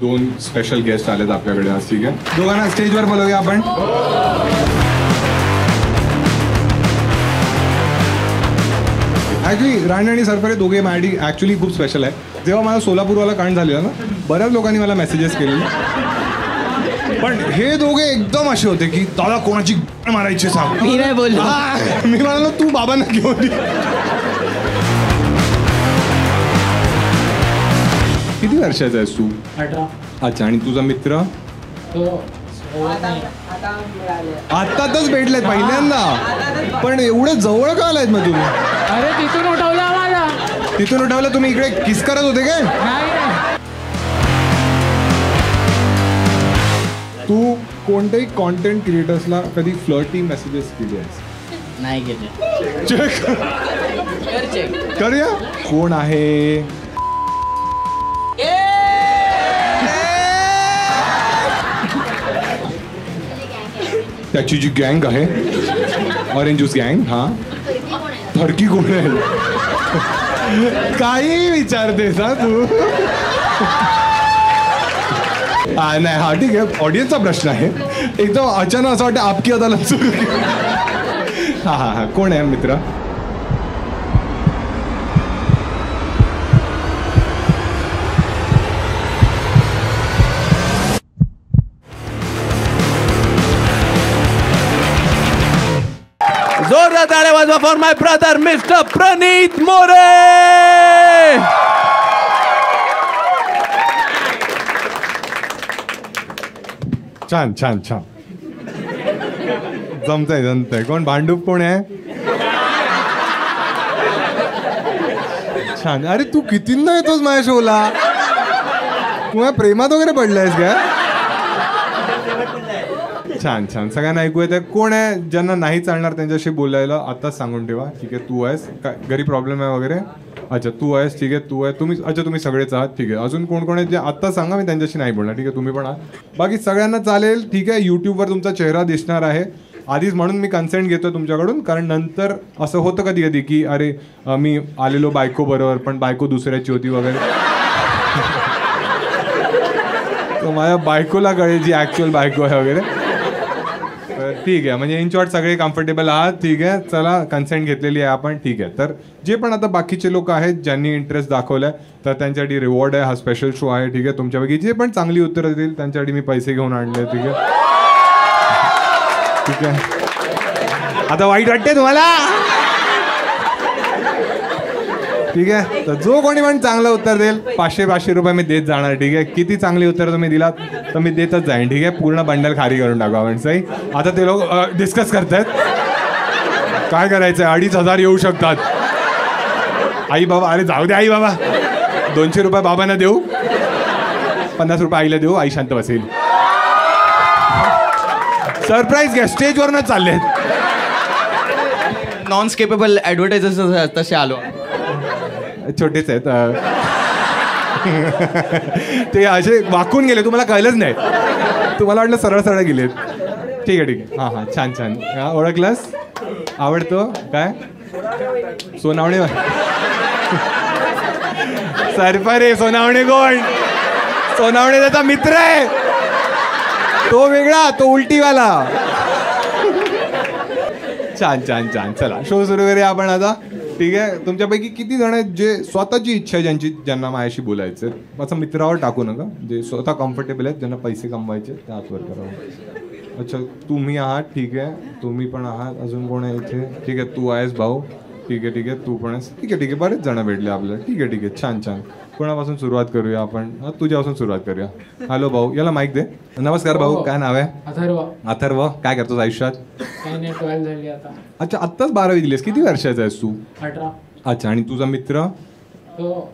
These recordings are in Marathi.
दोन स्पेशल गेस्ट आलेत आपल्याकडे आज. ठीक आहे, दोघांना स्टेजवर बोलवूया आपण. ॲक्च्युली राणी आणि सरफराज दोघे माझी ॲक्च्युली खूप स्पेशल आहे. जेव्हा मला सोलापूरवाला कांड झालेला ना, बऱ्याच लोकांनी मला मेसेजेस केलेले, पण हे दोघे एकदम असे होते की दादा कोणाची मारायची सांग. मी नाही बोललो. मी म्हणालो तू बाबांना घेऊन. किती वर्षाचा आहेस तू? 18. अच्छा, आणि तुझा मित्र? आत्ताच भेटलेत पहिल्यांदा, पण एवढे जवळ का आलायत मग तुम्ही? अरे तिथून उठवलं आम्हाला. तिथून उठवलं? तुम्ही इकडे किस करत होते काय? नाही. तू कोणत्याही कॉन्टेंट क्रिएटर्सला कधी फ्लर्टी मेसेजेस केले आहेस? नाही केले. चेक करूया कोण आहे. त्याची जी गँग आहे, ऑरेंज ज्यूस गँग. हा, थरकी कोण आहे? काही विचारतेस हा तू? नाही, हा ठीक आहे, ऑडियन्सचा प्रश्न आहे. एकदम अचानक असं वाटतं आपकी अदालत सुरू. हा हा हा, कोण आहे मित्र? जोरदार टाळ्या वाजवा फॉर माय ब्रदर मिस्टर प्रणीत मोरे. छान छान छान, जमतंय. कोण भांडूप कोण आहे? छान. अरे तू कितींदा येतोस माझ्या शोला? तू माझ्या प्रेमात वगैरे पडलायस का? छान छान, सगळ्यांना ऐकू येतं. कोण आहे ज्यांना नाही चालणार त्यांच्याशी बोलायला आताच सांगून ठेवा. ठीक आहे, तू आहेस काय? घरी प्रॉब्लेम आहे वगैरे? अच्छा, तू आहेस. ठीक आहे, तू आहे. तुम्ही, अच्छा तुम्ही सगळेच आहात. ठीक आहे, अजून कोण कोण आहे जे आत्ता सांगा, मी त्यांच्याशी नाही बोलणार. ठीक आहे, तुम्ही पण आहात. बाकी सगळ्यांना चालेल. ठीक आहे, यूट्यूबवर तुमचा चेहरा दिसणार आहे आधीच, म्हणून मी कन्सेंट घेतो तुमच्याकडून. कारण नंतर असं होतं कधी कधी की अरे मी आलेलो बायको बरोबर, पण बायको दुसऱ्याची होती वगैरे. तर माझ्या बायकोला कळेल जी ॲक्च्युअल बायको आहे वगैरे. ठीक आहे, म्हणजे इन शॉर्ट सगळे कम्फर्टेबल आहात. ठीक आहे, चला कन्सेंट घेतलेली आहे आपण. ठीक आहे, तर जे पण आता बाकीचे लोक आहेत ज्यांनी इंटरेस्ट दाखवलाय, तर त्यांच्यासाठी रिवॉर्ड आहे. हा स्पेशल शो आहे. ठीक आहे, तुमच्यापैकी जे पण चांगली उत्तरं देतील त्यांच्यासाठी मी पैसे घेऊन आणले. ठीक आहे, ठीक आहे. आता वाईट वाटते तुम्हाला? ठीक आहे, तर जो कोणी पण चांगलं उत्तर देईल 500 रुपये मी देत जाणार. ठीक आहे, किती चांगली उत्तर तुम्ही दिलात तर मी देतच जाईन. ठीक आहे, पूर्ण बंडल खाली करून टाकू आपण. सही. आता ते लोक डिस्कस करतात काय करायचं. 2,500 येऊ शकतात. आई बाबा, अरे जाऊ दे आई बाबा, 200 रुपये बाबांना देऊ, 50 रुपये आईला देऊ, आई शांत बसेल. सरप्राईज घ्या, स्टेजवरनच चालले. नॉन स्केपेबल ॲडव्हर्टायझर्स तसे आलो. छोटेच आहेत ते, असे वाकून गेले, तुम्हाला कळलंच नाही. तुम्हाला वाटलं सरळ सरळ गेलेत. ठीक आहे, ठीक आहे. हां हां, छान छान. ओळखलंस? आवडतो काय? सोनावणे. सरपरे सोनावणे कोण? सोनावणे त्याचा मित्र आहे, तो वेगळा, तो उलटीवाला. छान छान छान. चला शो सुरू करूया आपण आता. ठीक आहे, तुमच्यापैकी किती जण आहेत जे स्वतःची इच्छा आहे, ज्यांना माझ्याशी बोलायचं आहे? असं मित्रावर टाकू नका. जे स्वतः कम्फर्टेबल आहेत, ज्यांना पैसे कमवायचे त्या हातवर करा. अच्छा, तुम्ही आहात. ठीक आहे, तुम्ही पण आहात. अजून कोण आहे इथे? ठीक आहे, तू आहेस भाऊ. ठीक आहे, ठीक आहे, तू पण आहेस. ठीक आहे, ठीक आहे, बरेच जण भेटले आपल्याला. ठीक आहे, ठीक आहे, छान छान. कोणापासून सुरुवात करूया आपण? तुझ्यापासून सुरुवात करूया. हॅलो भाऊ, याला माईक दे. नमस्कार भाऊ, काय नाव आहे? अथर्व. अथर्व, काय करतोस आयुष्यात? काही नाही, 12 झाली आता. अच्छा, आत्ताच 12वी दिलीस. किती वर्षाचा आहेस तू? 18. अच्छा, आणि तुझा मित्र? तो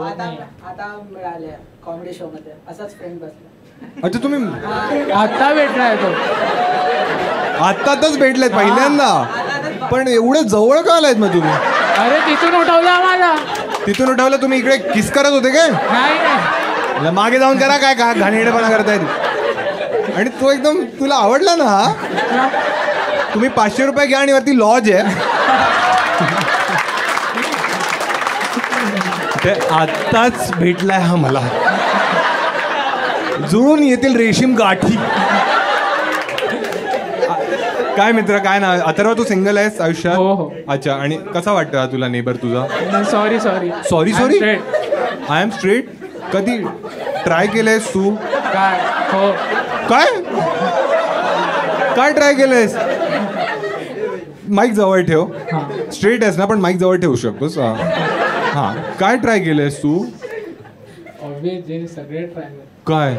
आता मिळाले कॉमेडी शो मध्ये, असाच फ्रेंड बसला. अच्छा, तुम्ही आता भेटलाय तो. आत्ताच भेटलेत पहिल्यांदा, पण एवढे जवळ का आलायत मग तुम्ही? अरे तिथून उठवलं आम्हाला. तिथून उठवलं? तुम्ही इकडे किस करत होते काय? नाही. मागे जाऊन करा काय का घाणेरडेपणा करतायत. आणि तो एकदम तुला आवडला ना हा? तुम्ही 500 रुपये घ्या आणि वरती लॉज आहे. ते आत्ताच भेटलाय हा मला. जुळून येतील रेशीम गाठी. काय मित्र, काय नाव? अथर्व, तू सिंगल आहेस आयुष्यात? हो, हो. अच्छा. आणि कसा वाटतं हा तुला नेबर तुझा? Sorry sorry I am straight. कधी ट्राय केलंयस तू? काय हो काय काय ट्राय केलंयस? माईक जवळ ठेव. स्ट्रेट आहेस ना, पण माईक जवळ ठेवू शकतोस. हां, काय ट्राय केलंयस तू? ऑब्वियस जे सगळे ट्राय काय?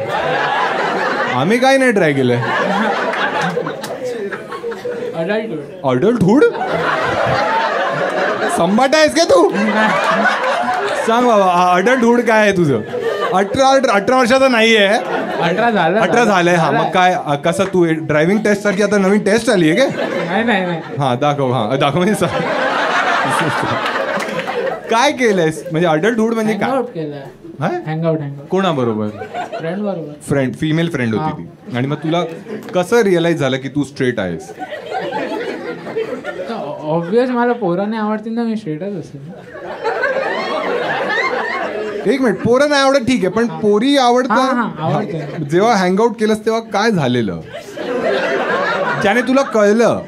आम्ही काय नाही ट्राय केलंय. अडल्टहुड? संबाट आहेस का तू? सांग बाबा, अडल्टहुड काय आहे तुझं? 18 वर्षाचा नाही आहे. 18 झालंय. हा, मग काय कसं तू ड्रायव्हिंग टेस्ट सारखी आता नवीन टेस्ट आली आहे का? नाही. हा दाखव. म्हणजे काय केलंयस? म्हणजे अडल्टहुड म्हणजे काय? हँगआउट कोणाबरोबर? फ्रेंड बरोबर. फ्रेंड, फिमेल फ्रेंड होती ती. आणि मग तुला कसं रिअलाइज झालं की तू स्ट्रेट आहेस? ऑब्वियस मला पोराने आवडतील ना, मी स्ट्रेटच असेल. एक मिनिट, पोरं नाही आवडत ठीक आहे, पण पोरी आवडतं. आवडतं. जेव्हा हँगआउट केलंस तेव्हा काय झालेलं ज्याने तुला कळलं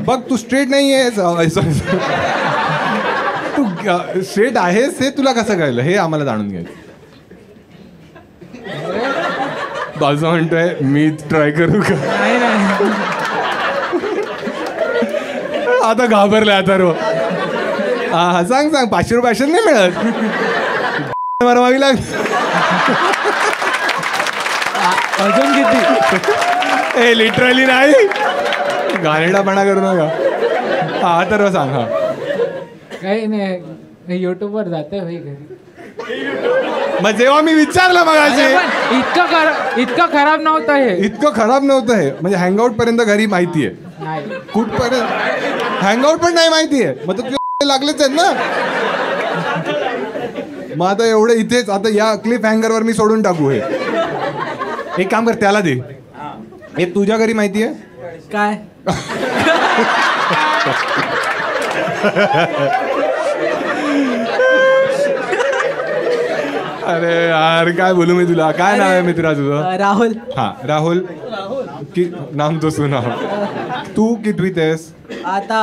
बघ तू स्ट्रेट नाही आहेस? तू स्ट्रेट आहेस हे तुला कसं कळलं हे आम्हाला जाणून घ्यायचं. बाजू म्हणतोय मी ट्राय करू का? आता घाबरलाय आता रो. हा, सांग 500 रुपये नाही मिळत. मारवावी लाग. अजून किती? ए लिटरली नाही, घाणेरडापणा करू नका. हा तर सांग. हा, काही नाही, युट्यूबवर जाते भाई घरी. मग जेव्हा मी विचारलं मग इतकं खराब नव्हतं हे. इतकं खराब नव्हतं हे म्हणजे हँगआउट पर्यंत घरी माहितीये? नाही. कुठपर्यंत हँगआउट पण नाही माहितीये? मग तर लागलेच आहेत ना. मग आता एवढं इथेच आता या क्लिप हँगरवर मी सोडून टाकू हे? एक काम कर, त्याला दे. हे तुझ्या घरी माहितीये काय? अरे यार काय बोलू मी तुला. काय नाव आहे मित्रा तुझं? राहुल. हा राहुल. नाम तो सुना. तू कितवीत आहेस? आता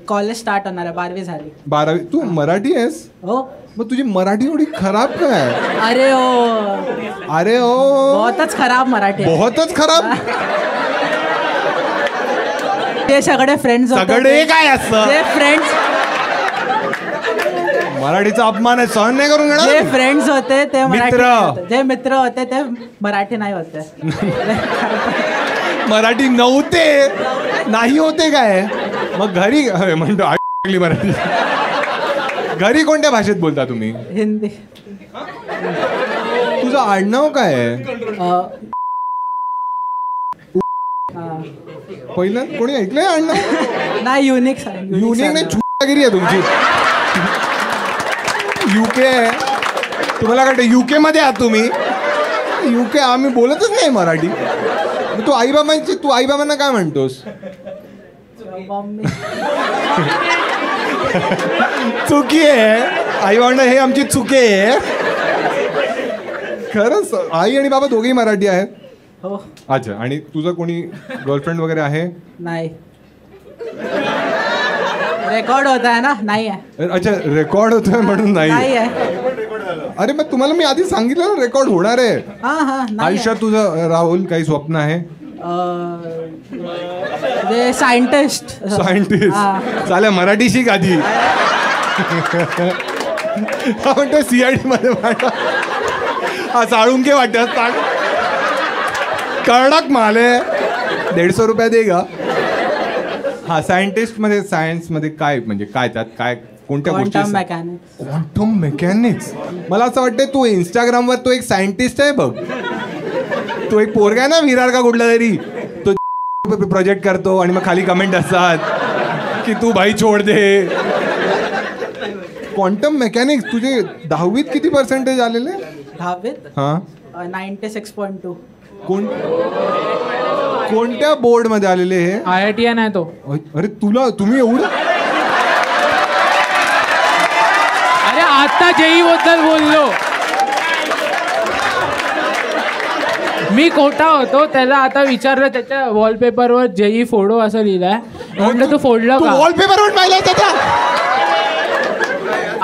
कॉलेज स्टार्ट होणार आहे, 12वी झाली. 12वी. तू मराठी आहेस? हो. मग तुझी मराठी एवढी खराब काय? अरे ओ बहुतच खराब मराठी. बहुतच खराब. ते सगळे फ्रेंड्स सगळे काय असतं? ते फ्रेंड्स, मराठीचा अपमान आहे, सहन नाही करून घेणार. जे फ्रेंड्स होते ते मित्र. जे मित्र होते ते मराठी नाही होते. मराठी नव्हते, नाही होते काय? मग घरी म्हणतो मराठी. घरी कोणत्या भाषेत बोलता तुम्ही? हिंदी. तुझं आडनाव काय आहे? पहिलं कोणी ऐकलंय आडनाव? नाही, युनिक नाही, चुकीगिरी आहे तुमची. UK आहे. तुम्हाला काय UK मध्ये आहात तुम्ही? UK आम्ही बोलतच नाही मराठी. तू आईबाबांना काय म्हणतोस? चुकी आहे. आई बाबांना हे आमची चुकी आहे. खरंच आई आणि बाबा दोघेही मराठी आहेत? हो. अच्छा. आणि तुझं कोणी गर्लफ्रेंड वगैरे आहे? नाही. रेकॉर्ड होत आहे ना? नाही आहे. अच्छा, रेकॉर्ड होतोय म्हणून नाही आहे. अरे मग तुम्हाला मी आधी सांगितलं ना रेकॉर्ड होणार आहे. आयुष्यात तुझं राहुल काही स्वप्न आहे? सायंटिस्ट. चालेल, मराठी शिक आधी. म्हणतो CID मध्ये हा साळुंके वाटत कडक माले 150 रुपये दे गा. हा, सायंटिस्ट मध्ये सायन्स मध्ये काय म्हणजे काय त्यात काय कोणत्या गोष्टी? Quantum mechanics. मला असं वाटतं तू इंस्टाग्रामवर तो एक सायंटिस्ट आहे बघ. तो एक पोरगा आहे ना विरार का कुठला तरी, तो प्रोजेक्ट करतो आणि मग खाली कमेंट असतात की तू भाई छोड दे. Quantum mechanics. तुझे 10वीत किती पर्सेंटेज आलेले? 10वीत हा 96.2. कोणत्या बोर्ड मध्ये आलेले हे? IITN आहे तो. अरे तुम्ही एवढं? अरे आता JEE बद्दल बोललो. मी खोटा होतो, त्याला आता विचारलं त्याच्या वॉलपेपरवर जेई फोडो असं लिहिलंय. म्हटलं तू फोडलं का? वॉलपेपरवर पाहिलं त्याचा.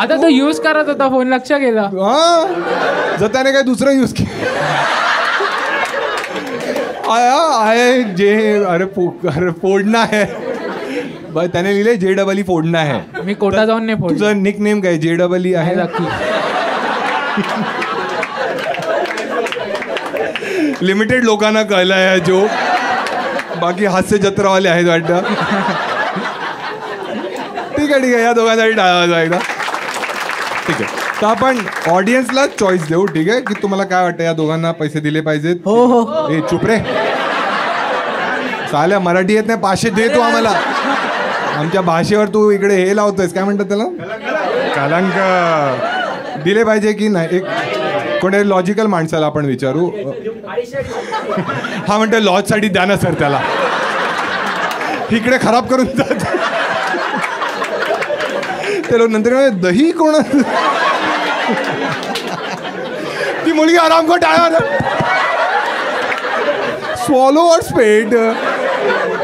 आता तो यूज करत होता फोन, लक्ष गेलं. जर त्याने काय दुसरं यूज केलं. आहे जे अरे फोडणं आहे. त्याने लिहिले JEE फोडणं आहे. मी कोटा जाऊन नाही फोडलं. तुझं निक नेम काय JEE आहे? नक्की. लिमिटेड लोकांना कळलं आहे जो, बाकी हास्य जत्रावाले आहेत वाटतं. ठीक आहे या दोघांसाठी टाळा एकदा. ठीक आहे, तर आपण ऑडियन्सला चॉईस देऊ. ठीक आहे, की तुम्हाला काय वाटतं, या दोघांना पैसे दिले पाहिजेत? हो. ए चुप रे, चालेल. मराठी येत नाही, पाचशे दे तू आम्हाला. आमच्या भाषेवर तू इकडे हे लावतोयस, काय म्हणतात त्याला, कलंक. दिले पाहिजे की नाही? एक कोणी लॉजिकल माणसाला आपण विचारू. हा म्हणतो लॉजसाठी द्या ना सर त्याला, इकडे खराब करून जात. ते लोक नंतर दही कोण, ती मुलगी आराम को टाळा स्वॉलो और स्पेड.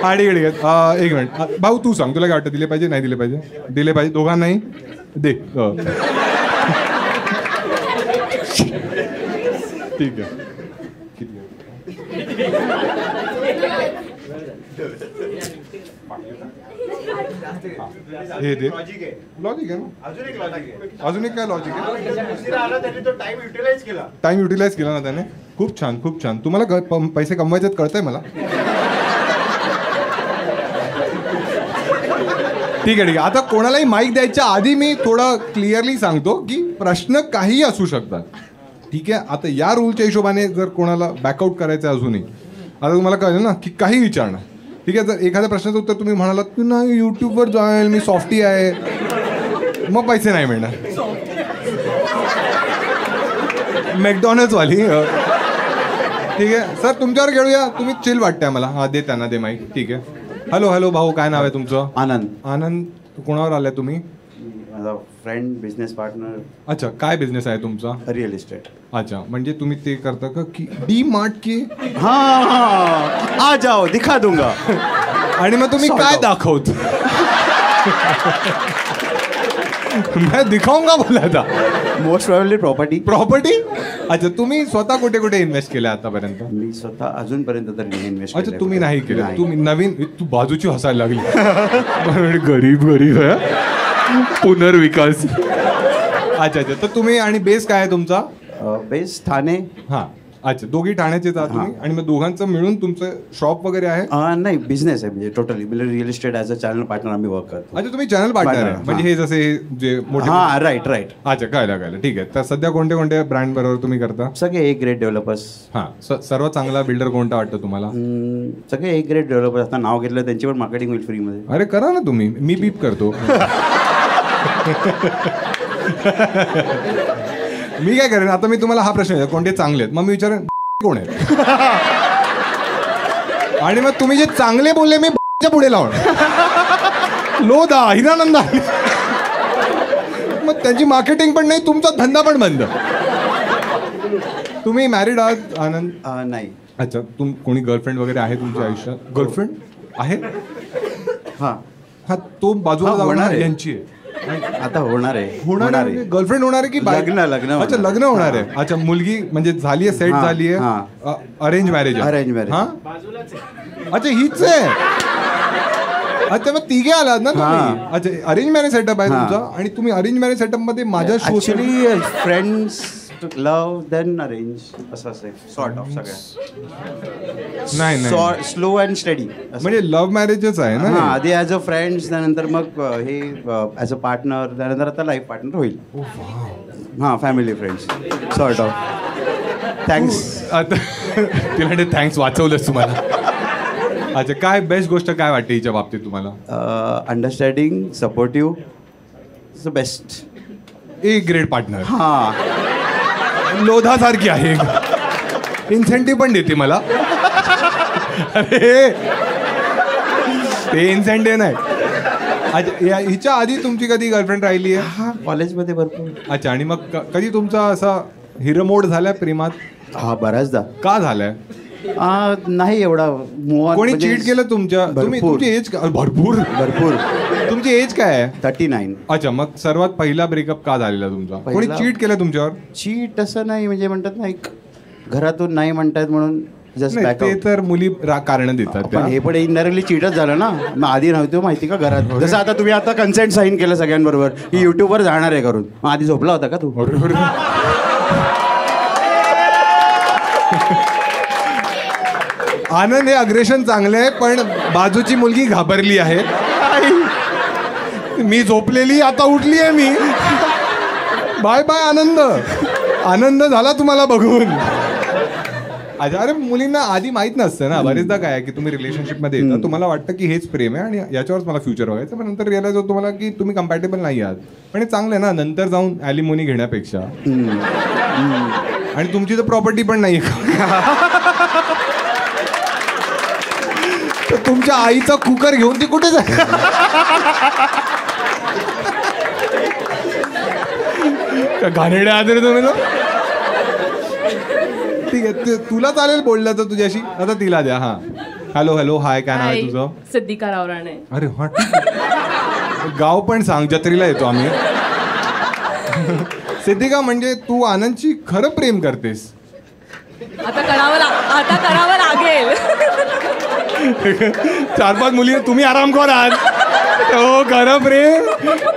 आणि एक मिनिट भाऊ, तू सांग, तुला काय वाटतं, दिले पाहिजे नाही दिले पाहिजे? दिले पाहिजे दोघांनाही. दे. ठीक आहे. हे दे. लॉजिक आहे ना. अजून एक काय लॉजिक आहे? टाइम युटिलाइज केला ना त्याने. खूप छान, खूप छान. तुम्हाला पैसे कमवायचे कळतंय मला. ठीक आहे. आता कोणालाही माईक द्यायच्या आधी मी थोडं क्लिअरली सांगतो की प्रश्न काही असू शकतात. ठीक आहे, आता या रूलच्या हिशोबाने जर कोणाला बॅकआउट करायचं अजूनही, आता तुम्हाला कळलं ना की काही विचारणार. ठीक आहे, जर एखाद्या प्रश्नाचं उत्तर तुम्ही म्हणालात की नाही यूट्यूबवर जाईल, मी सॉफ्टी आहे, मग पैसे नाही मिळणार. मॅकडॉनल्ड्सवाली. ठीक आहे सर, तुमच्यावर खेळूया. तुम्ही चिल वाटतंय मला. हा दे त्यांना, दे माईक. ठीक आहे. हॅलो भाऊ, काय नाव आहे तुमचं? आनंद. कोणावर आलाय तुम्ही? माझा फ्रेंड, बिझनेस पार्टनर. अच्छा, काय बिझनेस आहे तुमचा? Real estate. अच्छा, म्हणजे तुम्ही ते करता का की DMart की? हाँ, आ जाओ दिखा दूंगा. आणि मग तुम्ही काय दाखवत? मैं दिखाऊंगा बोला था. Most probably property. अच्छा, तुम्ही स्वतः कुठे कुठे इन्व्हेस्ट केलं आतापर्यंत? मी स्वतः अजूनपर्यंत तर नाही इन्व्हेस्ट. अच्छा, तुम्ही नाही केलं. तुम्ही नवीन, तू बाजूची हसायला लागली. गरीब आहे. पुनर्विकास. अच्छा, तर तुम्ही, आणि बेस काय आहे तुमचा? बेस ठाणे. हा, अच्छा, दोघी ठाण्याचेच आहात तुम्ही, आणि मग दोघांचं मिळून तुमचं शॉप वगैरे आहे? नाही, बिझनेस आहे, म्हणजे totally real estate as a channel partner आम्ही वर्क करतो. अच्छा, तुम्ही चॅनल पार्टनर आहे, म्हणजे हे जसे जे मोठे. हा, राईट. अच्छा, कळलं. ठीक आहे, तर सध्या कोणत्या कोणत्या ब्रँड बरोबर तुम्ही करता? सगळे एक ग्रेड डेव्हलपर्स. हा, सर्वात चांगला बिल्डर कोणता वाटतं तुम्हाला? सगळे एक ग्रेड डेव्हलपर्स. आता नाव घेतलं त्यांची पण मार्केटिंग होईल फ्रीमध्ये. अरे करा ना तुम्ही, मी बीप करतो. मी काय करेन, आता मी तुम्हाला हा प्रश्न कोणते चांगले आहेत, मग मी विचारेन कोण आहेत, आणि मग तुम्ही जे चांगले बोलले मी पुढे लावणार. लोधा, हिरानंदा. मग त्यांची मार्केटिंग पण नाही, तुमचा धंदा पण बंद. तुम्ही मॅरिड आहात आनंद? नाही. अच्छा, कोणी गर्लफ्रेंड वगैरे आहे तुमच्या आयुष्यात? गर्लफ्रेंड आहे? हा, तो बाजूला होणार आहे. यांची आहे. आता होणार आहे. गर्लफ्रेंड होणार आहे की लग्न? अच्छा, लग्न होणार आहे. अच्छा, मुलगी म्हणजे झाली आहे, सेट झाली आहे. Arrange marriage. हा, अच्छा, हीच आहे. अच्छा, मग तिघे आलात ना तुम्ही? अच्छा, अरेंज मॅरेज सेटअप आहे तुमचा, आणि तुम्ही अरेंज मॅरेज सेटअप मध्ये माझ्या actually friends love then arrange असं असेल, सॉर्ट ऑफ. सगळ्या नाही, स्लो अँड स्टडी, म्हणजे लव्ह मॅरेजच आहे ना. आधी ॲज अ फ्रेंड्स, त्यानंतर मग हे ॲज अ पार्टनर, त्यानंतर आता लाईफ पार्टनर होईल. हां, family friends sort of. Thanks. आता तिला थँक्स, वाचवलंच तुम्हाला. अच्छा, काय बेस्ट गोष्ट काय वाटते हिच्या बाबतीत तुम्हाला? Understanding, supportive, is the best. एक ग्रेट पार्टनर. हां, लोधा सारखी आहे. इन्सेंटिव्ह पण देते मला. अरे ते इन्सेंटिव्ह नाही. अच्छा, हिच्या आधी तुमची कधी गर्लफ्रेंड राहिली आहे? हां, कॉलेजमध्ये भरपूर. अच्छा, आणि मग कधी तुमचा असा हिरमोड झालाय प्रेमात? हा, बऱ्याचदा. का झालाय? नाही एवढा move on कोणी म्हणजे चीट केलं तुमच्या तुम्ही भरपूर. तुमची एज भरपूर भरपूर तुमची एज काय आहे 39. अच्छा मग सर्वात पहिला ब्रेकअप का झालेला तुमचा कोणी पहिला- चीट केलं तुमच्यावर चीट असं नाही म्हणजे म्हणतात ना एक घरातून नाही म्हणतात म्हणून जस्ट नाही, बॅक ते तर मुली कारण देतात त्या. पण हे पण इनडायरेक्टली चीटच झालं ना. मग आधी नव्हतं माहिती का घरात जसं आता तुम्ही आता कन्सेंट साईन केलं सगळ्यांबरोबर की युट्यूबवर जाणार आहे करून मग आधी झोपला होता का तू बरोबर. आनंद हे अग्रेशन चांगले आहे पण बाजूची मुलगी घाबरली आहे मी झोपलेली आता उठली आहे मी बाय बाय आनंद आनंद झाला तुम्हाला बघून अच्छा अरे मुलींना आधी माहित नसतं ना बरेचदा काय आहे की तुम्ही रिलेशनशिप मध्ये येता तुम्हाला वाटतं की हेच प्रेम आहे आणि याच्यावरच मला फ्युचर बघायचं पण नंतर रिअलाइज होतं तुम्हाला की तुम्ही कम्पॅटेबल नाही आहात पण हे चांगलं आहे ना नंतर जाऊन ॲलिमोनी घेण्यापेक्षा आणि तुमची तर प्रॉपर्टी पण नाही तर तुमच्या आईचा कुकर घेऊन ती कुठे जाईल घाणेरडे आदर तुम्ही ना ठीक आहे तुला चालेल बोललं तर तुझ्याशी आता तिला द्या हा हॅलो हॅलो हाय काय नाव आहे तुझं सिद्धिका रावराणे. अरे हा ठीक आहे. गाव पण सांग जत्रेला येतो आम्ही सिद्धिका म्हणजे तू आनंदची खरं प्रेम करतेस आता करावं लागेल. 4-5 मुली तुम्ही आराम आहात हो खरं प्रेम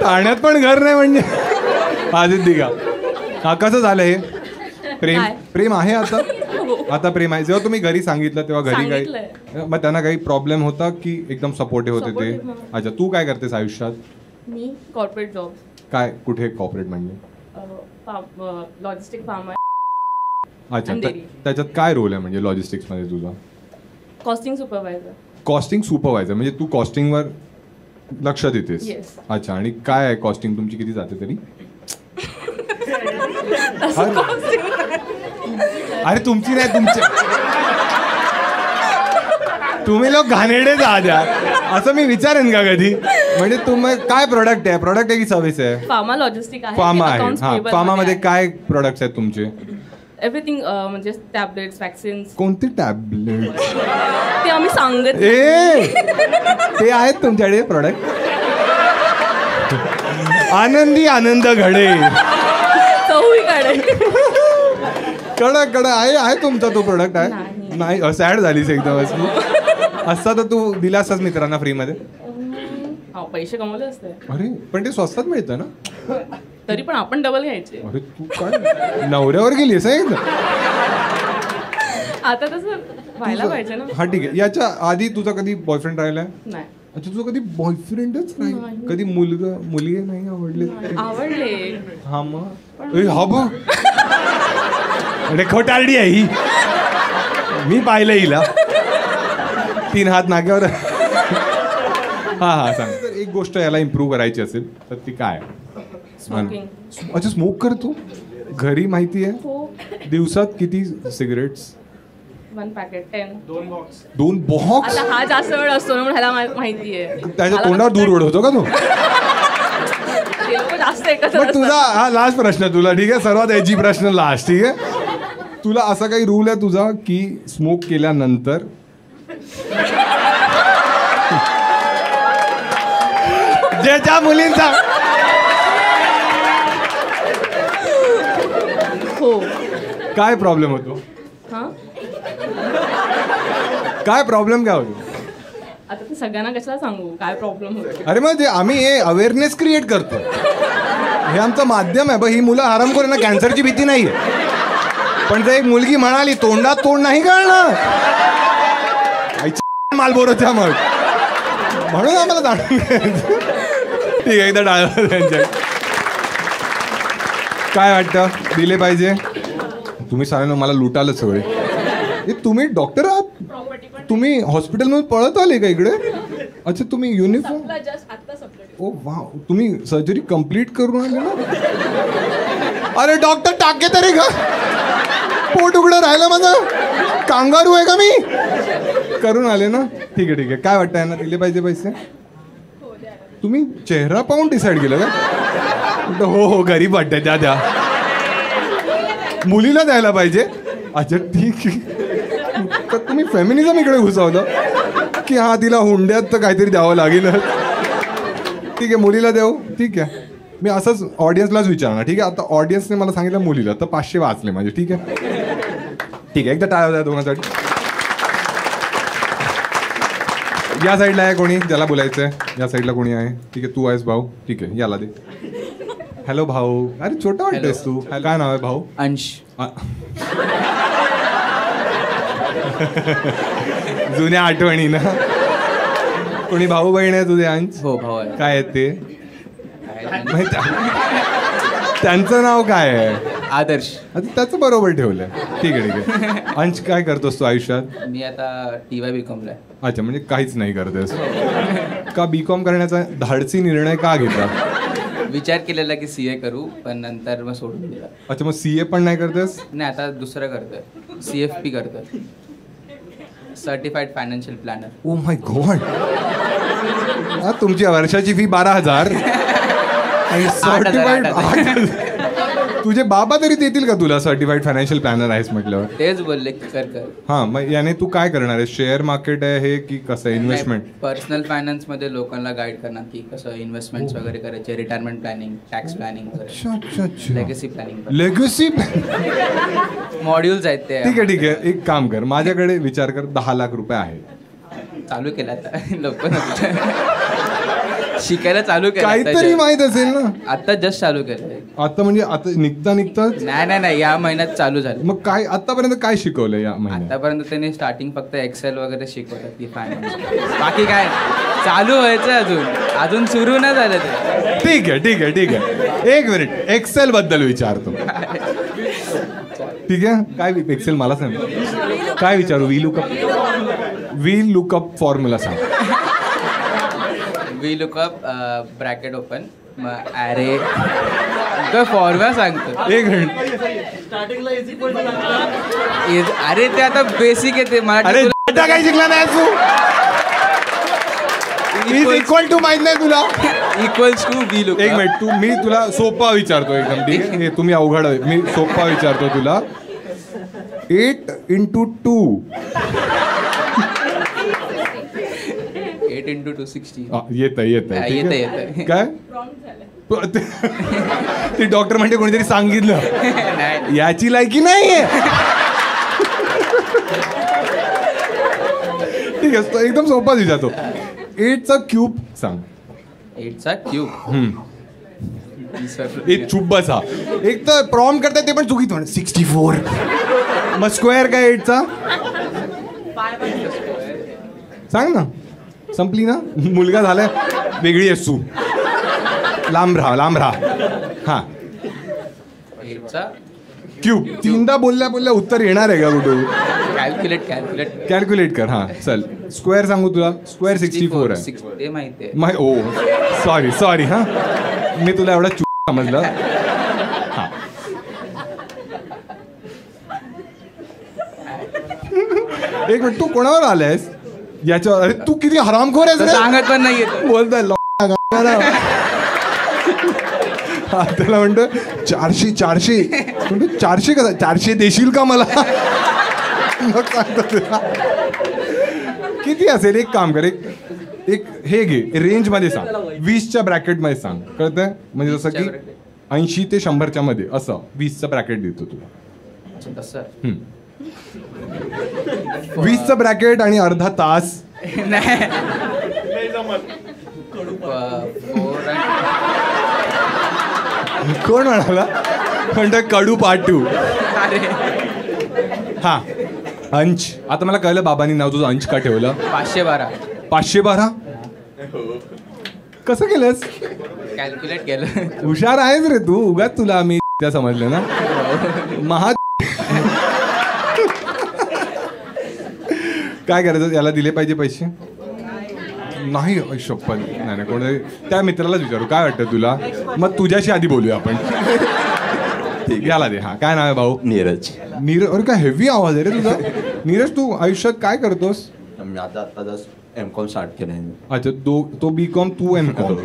ठाण्यात पण घर नाही म्हणजे हा सिद्धिका हा कसं झालं हे प्रेम काय? प्रेम आहे आता आता प्रेम आहे जेव्हा तुम्ही घरी सांगितलं तेव्हा घरी सांगितलंय. काही मग त्यांना काही प्रॉब्लेम होता की एकदम सपोर्टिव्ह होते ते Supportive. अच्छा तू काय करतेस आयुष्यात मी कॉर्पोरेट जॉब काय कुठे कॉपरेट म्हणजे लॉजिस्टिक फार्म आहे. अच्छा आणि dairy. त्याच्यात काय रोल आहे म्हणजे लॉजिस्टिक्स मध्ये तुझा कॉस्टिंग सुपरवायझर. कॉस्टिंग सुपरवायझर म्हणजे तू कॉस्टिंगवर लक्ष देतेस Yes. अच्छा आणि काय आहे कॉस्टिंग तुमची किती जाते तरी अरे तुमची नाही तुमच्या तुम्ही लोक घाणेरडे जा द्या असं मी विचारेन का कधी म्हणजे तुम्ही काय प्रोडक्ट आहे की सर्व्हिस आहे फार्मा लॉजिस्टिक आहे. फार्मा आहे Accounts हा payable फार्मामध्ये मध्ये काय प्रोडक्ट्स आहेत तुमचे एव्हरीथिंग म्हणजे टॅबलेट्स वॅक्सिन्स कोणते टॅबलेट ते आम्ही सांगत ए ते आहेत तुमच्याकडे प्रोडक्ट आनंदी आनंद घडे चौहीकडे. कडक आहे तुमचा तो प्रोडक्ट आहे नाही. नाही सॅड झालीस एकदम असता तर तू दिला असतास मित्रांना फ्री मध्ये हा पैसे कमवले असते अरे पण ते स्वस्तात मिळतं ना तरी पण आपण डबल घ्यायचे. अरे तू काय नवऱ्यावर गेलीस एकदा आता तसं व्हायला पाहिजे ना. हा ठीक आहे याच्या आधी तुझा कधी बॉयफ्रेंड राहिलाय नाही अच्छा तुझं कधी बॉयफ्रेंडच नाही कधी मुली नाही आवडले आवडले. हा मग ए, हा बघ अरे खोटारडी आहे ही मी पाहिलं हिला 3 हात नाक्यावर हा सांग तर एक गोष्ट याला इम्प्रूव्ह करायची असेल तर ती काय स्मोकिंग. अच्छा स्मोक करतो घरी माहिती आहे हो. दिवसात किती सिगरेट्स 1 पॅकेट 10. 2 बॉक्स आता हा जास्त वेळ असतो ना म्हणून ह्याला माहिती आहे. त्याच्या तोंडावर दूर ओढवतो का तो ते लोकं जास्त एकत्र मग तुझा असतात. हा लास्ट प्रश्न तुला ठीक आहे सर्वात एजी प्रश्न लास्ट ठीक आहे तुला असा काही रूल आहे तुझा की स्मोक केल्यानंतर ज्या मुलींचा हो. काय प्रॉब्लेम होतो हा काय प्रॉब्लेम काय होतो आता ते सगळ्यांना कशाला सांगू काय प्रॉब्लेम होतो. अरे मग आम्ही हे अवेअरनेस क्रिएट करतो हे आमचं माध्यम आहे बघ ही मुलं आराम करू ना कॅन्सरची भीती नाहीये पण जर एक मुलगी म्हणाली तोंडात तोंड नाही कळणार मालबोरोच्या मग म्हणून आम्हाला जाणून घ्यायचं. ठीक आहे एकदा डाळ त्यांच्या काय वाटतं दिले पाहिजे तुम्ही सांगा मला लुटालं सगळे हे तुम्ही डॉक्टर आहात तुम्ही हॉस्पिटलमध्ये पळत आले का इकडे अच्छा तुम्ही युनिफॉर्म ओ वा तुम्ही सर्जरी कम्प्लीट करून आले ना अरे डॉक्टर टाके तरी का पोट उघडं राहिलं माझं कांगारू आहे का मी करून आले ना ठीक आहे काय वाटतं यांना दिले पाहिजे पैसे तुम्ही चेहरा पाहून डिसाईड केलं का हो गरीब वाटतंय द्या मुलीला द्यायला पाहिजे अच्छा ठीक आहे. तर तुम्ही फेमिनिझम इकडे घुसवलं की हा तिला हुंड्यात तर काहीतरी द्यावं लागेल. ठीक आहे मुलीला देऊ. ठीक आहे मी असंच ऑडियन्सलाच विचारणार. ठीक आहे आता ऑडियन्सने मला सांगितलं मुलीला तर 500 वाचले माझे. ठीक आहे ठीक आहे एकदा टाळ्या द्या दोघांसाठी. या साईडला आहे कोणी ज्याला बोलायचं आहे? या साईडला कोणी आहे? ठीक आहे तू आहेस भाऊ. ठीक आहे याला दे. हॅलो भाऊ. अरे छोटा वाटतेस तू. काय नाव आहे भाऊ? अंश. जुन्या आठवणी ना. कोणी भाऊ बहीण आहे तुझे अंश? हो भाऊ आहे. काय आहेत ते? त्यांचं नाव काय आहे? आदर्श. आता त्याचं बरोबर ठेवलंय. ठीक आहे ठीक आहे. अंश काय करतोस तू आयुष्यात? मी आता TY BCom ला आहे. अच्छा म्हणजे काहीच नाही करतेस का? BCom करण्याचा धाडसी निर्णय का घेतला? विचार केलेला की CA करू पण नंतर मग सोडून दिला. अच्छा मग CA पण नाही करतेस? नाही आता दुसरं करतोय. CFP करतोय. Certified financial planner. Oh my god. तुमची वर्षाची फी 12,000 आणि सर्टिफाईड. तुझे बाबा तरी देतील का तुला? सर्टिफाईड फायनान्शियल प्लॅनर आहेस म्हटल्यावर. तेच बोलले की कर. हां मग याने तू काय करणार आहे? शेअर मार्केट आहे हे की कसं इन्व्हेस्टमेंट? पर्सनल फायनान्स मध्ये लोकांना गाईड करणार की कसं इन्व्हेस्टमेंट्स वगैरे करायचे, रिटायरमेंट प्लॅनिंग, टॅक्स प्लॅनिंग, अच्छा अच्छा अच्छा. Legacy planning. लेगसी. मॉड्यूल्स आहेत ते. ठीक आहे ठीक आहे एक काम कर माझ्याकडे विचार कर 10 लाख रुपये आहे. चालू केलं आता लवकर शिकायला चालू केलं. काहीतरी माहित असेल ना. आता जस्ट चालू केलंय. आता म्हणजे आता निघता नाही या महिन्यात चालू झालं. मग काय आतापर्यंत काय शिकवलं या महिन्यात? आतापर्यंत त्यांनी स्टार्टिंग फक्त एक्सेल वगैरे शिकवतात की फायनान्स. बाकी काय चालू व्हायचं अजून सुरू नाही झालं ते. ठीक आहे ठीक आहे ठीक आहे. एक मिनिट एक्सेल बद्दल विचारतो. ठीक आहे काय एक्सेल मला सांग. काय विचारू? वी लुकअप फॉर्म्युला सांग. वी लुकअप ब्रॅकेट ओपन अरे फॉर्म्युला सांगतो. एक मिनिट. अरे ते आता बेसिक आहे ते अरे मराठी. काय शिकला नाही तू? इक्वल टू माहित नाही तुला? Equals to VLOOKUP. एक मिनिट मी तुला सोपा विचारतो एकदम. ठीक आहे हे तुम्ही अवघड आहे. मी सोपा विचारतो तुला. 8 × 2. 8 × 2 60. येत येतंय. काय ते डॉक्टर म्हणते कोणीतरी सांगितलं. नाही याची लायकी नाहीये. ठीक आहे एकदम सोपाच विचारतो. 8चा क्यूब सांग. 8चा क्यूब. एक चुप बसा. एक तर प्रॉम करतात ते पण चुकीत म्हण. 64. मग स्क्वेअर काय 8चा? सांग ना. संपली ना. मुलगा झालाय वेगळी आहेस तू. लांब राहा. हा 8चा क्यूब. 3दा बोलल्या उत्तर येणार आहे का कुठे? कॅल्क्युलेट कर. हा चल स्क्वेअर सांगू तुला. स्क्वेअर 64 आहे. ते माहिती आहे. ओ सॉरी हा मी तुला एवढा समजलं. हा एक मिनिट तू कोणावर आलायस याच्यावर? अरे तू किती हरामखोर आहेस रे. सांगत पण नाही बोलताय त्याला म्हणतो 400 म्हणतो 400 कसा? 400 देशील का मला? मग सांगतो तुला किती असेल. एक काम कर एक हे घे रेंज मध्ये सांग. 20च्या ब्रॅकेट मध्ये सांग. कळतंय? म्हणजे जसं की 80 ते 100च्या मध्ये असं 20चं ब्रॅकेट देतो तुला. 20चं ब्रॅकेट आणि अर्धा तास. कोण म्हणाला? म्हणतो कडू पाटू. हा अंश. आता मला कळलं बाबांनी नाव तुझं अंश का ठेवलं. 512. 512 कसं केलंस? कॅल्क्युलेट केलं. हुशार आहेस रे तू. उगाच तुला आम्ही त्या समजलं ना. काय करायचं? याला दिले पाहिजे पैसे? नाही शपथ नाही. कोणी त्या मित्रालाच विचारू काय वाटतं तुला. मग तुझ्याशी आधी बोलूया आपण. ठीक याला दे. हा काय नाव आहे भाऊ? नीरज. अरे काय हेवी आवाज आहे रे तुझा. नीरज तू आयुष्यात काय करतोस? मी आता जस्ट M.Com स्टार्ट केलं आहे. अच्छा तो B.Com तू M.Com.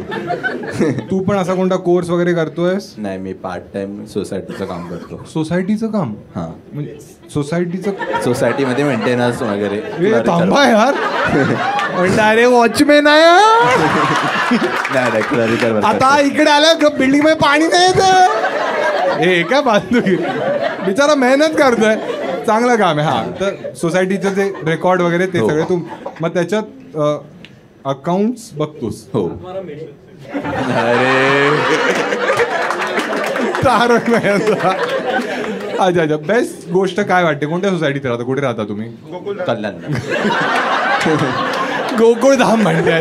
तू पण असा कोणता कोर्स वगैरे करतोयस? नाही, मी पार्ट टाइम सोसायटीचं काम करतो. सोसायटीचं काम? हां, म्हणजे सोसायटीमध्ये मेंटेनन्स वगैरे. थांबा यार, म्हणजे अरे वॉचमॅन आहे नाही क्लरिकल. आता इकडे आलं बिल्डिंग मध्ये पाणी नाही येत. हे काय बांधू बिचारा मेहनत करतोय, चांगलं काम आहे. हा, तर सोसायटीचं जे रेकॉर्ड वगैरे ते सगळे तू मग त्याच्यात अकाउंट्स बघतोस? हो. अरे तारक मेहता. अच्छा अच्छा. बेस्ट गोष्ट काय वाटते? कोणत्या सोसायटीत राहता? कुठे राहता तुम्ही? कल्याण. गोकुळधाम म्हणते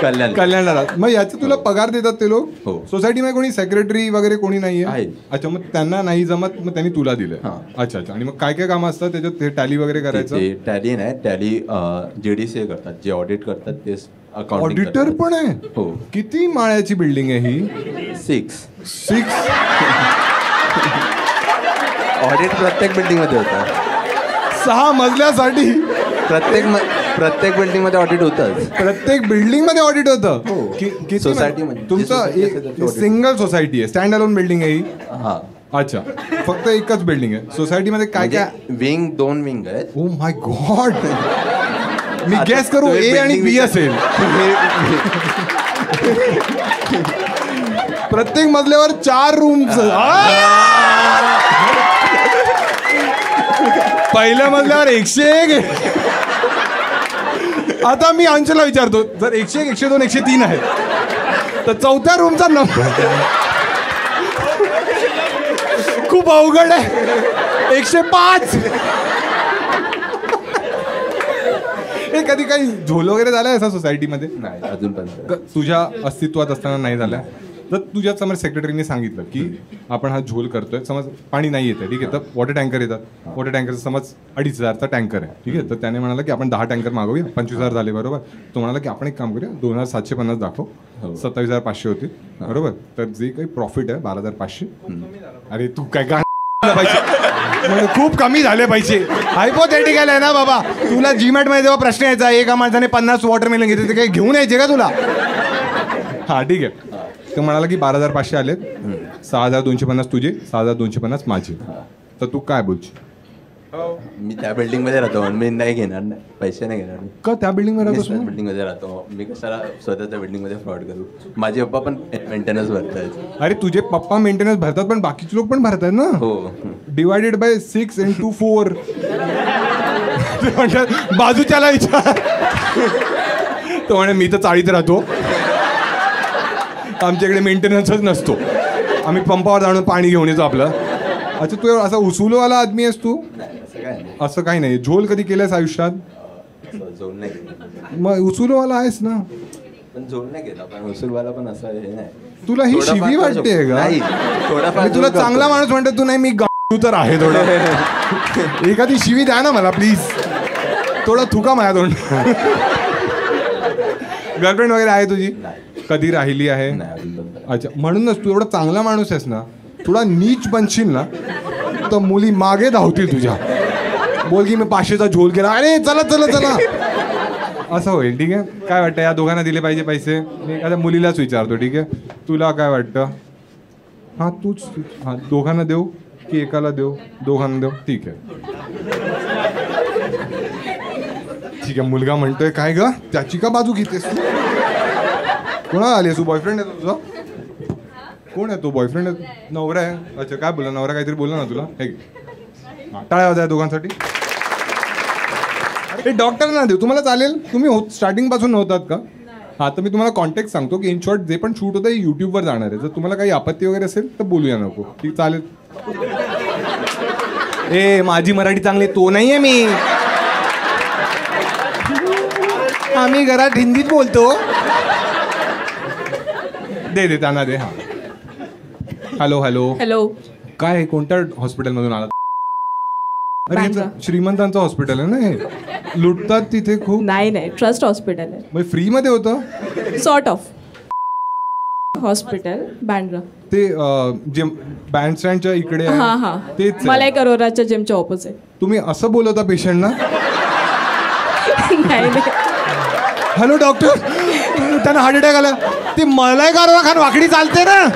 कल्याण. कल्याणला. मग याचा तुला पगार देतात ते लोक? हो. सोसायटीमध्ये कोणी सेक्रेटरी वगैरे कोणी नाहीये? आहे. अच्छा, मग त्यांना नाही जमत, मग त्यांनी तुला दिलंय. हां. अच्छा अच्छा. आणि मग काय काय कामं असतात त्याच्यात? ते टॅली वगैरे करायचं? टॅली नाही, टॅली JDCA करतात, जे ऑडिट करतात तेच अकाउंटिंग. ऑडिटर पण आहे? हो. किती माळ्याची बिल्डिंग आहे ही? 6 ऑडिट प्रत्येक बिल्डिंग मध्ये होतं. 6 मजल्यासाठी? प्रत्येक बिल्डिंग मध्ये ऑडिट होतंच. प्रत्येक बिल्डिंग मध्ये ऑडिट होतं? हो. सोसायटीमध्ये. तुमचं सिंगल सोसायटी आहे, स्टँड अलोन बिल्डिंग आहे ही? हां. अच्छा, फक्त एकच बिल्डिंग आहे. सोसायटीमध्ये काय काय? विंग 2 विंग आहेत. Oh my god. मी गेस करू A आणि B असेल. प्रत्येक मजल्यावर 4 रूम्स. पहिल्या मजल्यावर 101. आता मी अंशला विचारतो, जर 101, 102, 103 आहे तर 4थ्या रूमचा नंबर खूप अवघड आहे. 105. हे कधी काही झोल वगैरे झालाय असा सोसायटीमध्ये? नाही, अजूनपर्यंत. तुझ्या अस्तित्वात असताना नाही झालाय? तर तुझ्या समोर सेक्रेटरीने सांगितलं की आपण हा झोल करतोय, समज पाणी नाही येतं, ठीक आहे, तर वॉटर टँकर येतात. वॉटर टँकरचा समज 2,500चा टँकर आहे, ठीक आहे, तर त्याने म्हणाला की आपण 10 टँकर मागवूया, 25,000 झाले, बरोबर. तो म्हणाला की आपण एक काम करूया, 2,750 दाखव, 27,500 होतील, बरोबर. तर जे काही प्रॉफिट आहे 12,500. अरे तू काय पाहिजे, खूप कमी झाले पैसे. हायपोथेटिकल आहे ना बाबा. तुला जीमॅट मध्ये जेव्हा प्रश्न यायचा एका माणसाने 50 वॉटरमेलन घेतले, ते काही घेऊन यायचे का तुला? हा, ठीक आहे. ते म्हणाला की 12,500 आलेत, 6,250 तुझे, 6,250 माझे. तर तू काय बोलशील? मी त्या बिल्डिंग मध्ये राहतो, मी नाही घेणार, पैसे नाही घेणार. का त्या बिल्डिंग मध्ये राहतो? बिल्डिंग मध्ये राहतो मी, कशाला स्वतःच्या बिल्डिंग मध्ये फ्रॉड करू? माझे पप्पा पण मेंटेनन्स भरतात. अरे तुझे पप्पा मेंटेनन्स भरतात, पण बाकीचे लोक पण भरतात ना. हो. Divided by 6 into 4. बाजूच्याला विचार. तो म्हणे मी तर चाळीत राहतो, आमच्याकडे मेंटेनन्सच नसतो, आम्ही पंपावर जाणून पाणी घेऊन येतो आपलं. अच्छा, तू असा उसूलवाला आदमी आहेस तू? असं काही नाही. झोल कधी केलंयस आयुष्यात? झोल नाही घेत. मग उसूलवाला आहेस ना? पण झोल नाही घेत आपण, उसूलवाला पण असं हे नाही. तुला ही शिवी वाटते का? थोडाफार तुला चांगला माणूस म्हणतो तू, नाही मी गाडू तर आहे थोडं. एखादी शिवी द्या ना मला प्लीज, थोडा थुका माझ्या तोंड. गर्लफ्रेंड वगैरे आहे तुझी? कधी राहिली आहे? अच्छा, म्हणूनच तू एवढा चांगला माणूस आहेस ना, थोडा नीच बनशील ना तर मुली मागे धावतील तुझ्या. बोल की मी 500चा झोल केला, अरे चला चला चला, असं होईल. ठीक आहे, काय वाटतं या दोघांना दिले पाहिजे पैसे? मी एखाद्या मुलीलाच विचारतो, ठीक आहे, तुला काय वाटतं? हां तूच. हां, दोघांना देऊ की एकाला देऊ? दोघांना देऊ, ठीक आहे. ठीक आहे, मुलगा म्हणतोय काय ग, त्याची का बाजू घेतेस तू? कोणाला आली तू? बॉयफ्रेंड आहे तुझा? कोण आहे तो? बॉयफ्रेंड आहे? नवरा आहे? अच्छा, काय बोला नवरा? काहीतरी बोला ना तुला. हे टाळ्या वाजा दोघांसाठी. हे डॉक्टरना देऊ, तुम्हाला चालेल? तुम्ही स्टार्टिंग पासून नव्हतात का? हां, तर मी तुम्हाला कॉन्टॅक्ट सांगतो की इन शॉर्ट जे पण शूट होतं यूट्यूबवर जाणार आहे. जर तुम्हाला काही आपत्ती वगैरे असेल तर बोलूया नको. ठीक, चालेल. ए माझी मराठी चांगली तो नाहीये मी, आम्ही घरात हिंदीत बोलतो. दे त्यांना दे. हां, हॅलो हॅलो हॅलो. काय कोणत्या हॉस्पिटलमधून आला? अरे बँड्रा. श्रीमंतांचं हॉस्पिटल आहे ना हे, लुटतात तिथे खूप. नाही, ट्रस्ट हॉस्पिटल आहे. मग फ्री मध्ये होतं? Sort of hospital, Bandra. ते जे बँडस्टँडच्या इकडे आहे, हां हां, तेच आहे. मला एक अरोराच्या जिमच्या ऑपोजिट. तुम्ही असं बोलवता पेशंटना? नाही नाही. हॅलो डॉक्टर, त्यांना हार्ट अटॅक आला. ती मलाई कारवा खान वाकडी चालते ना,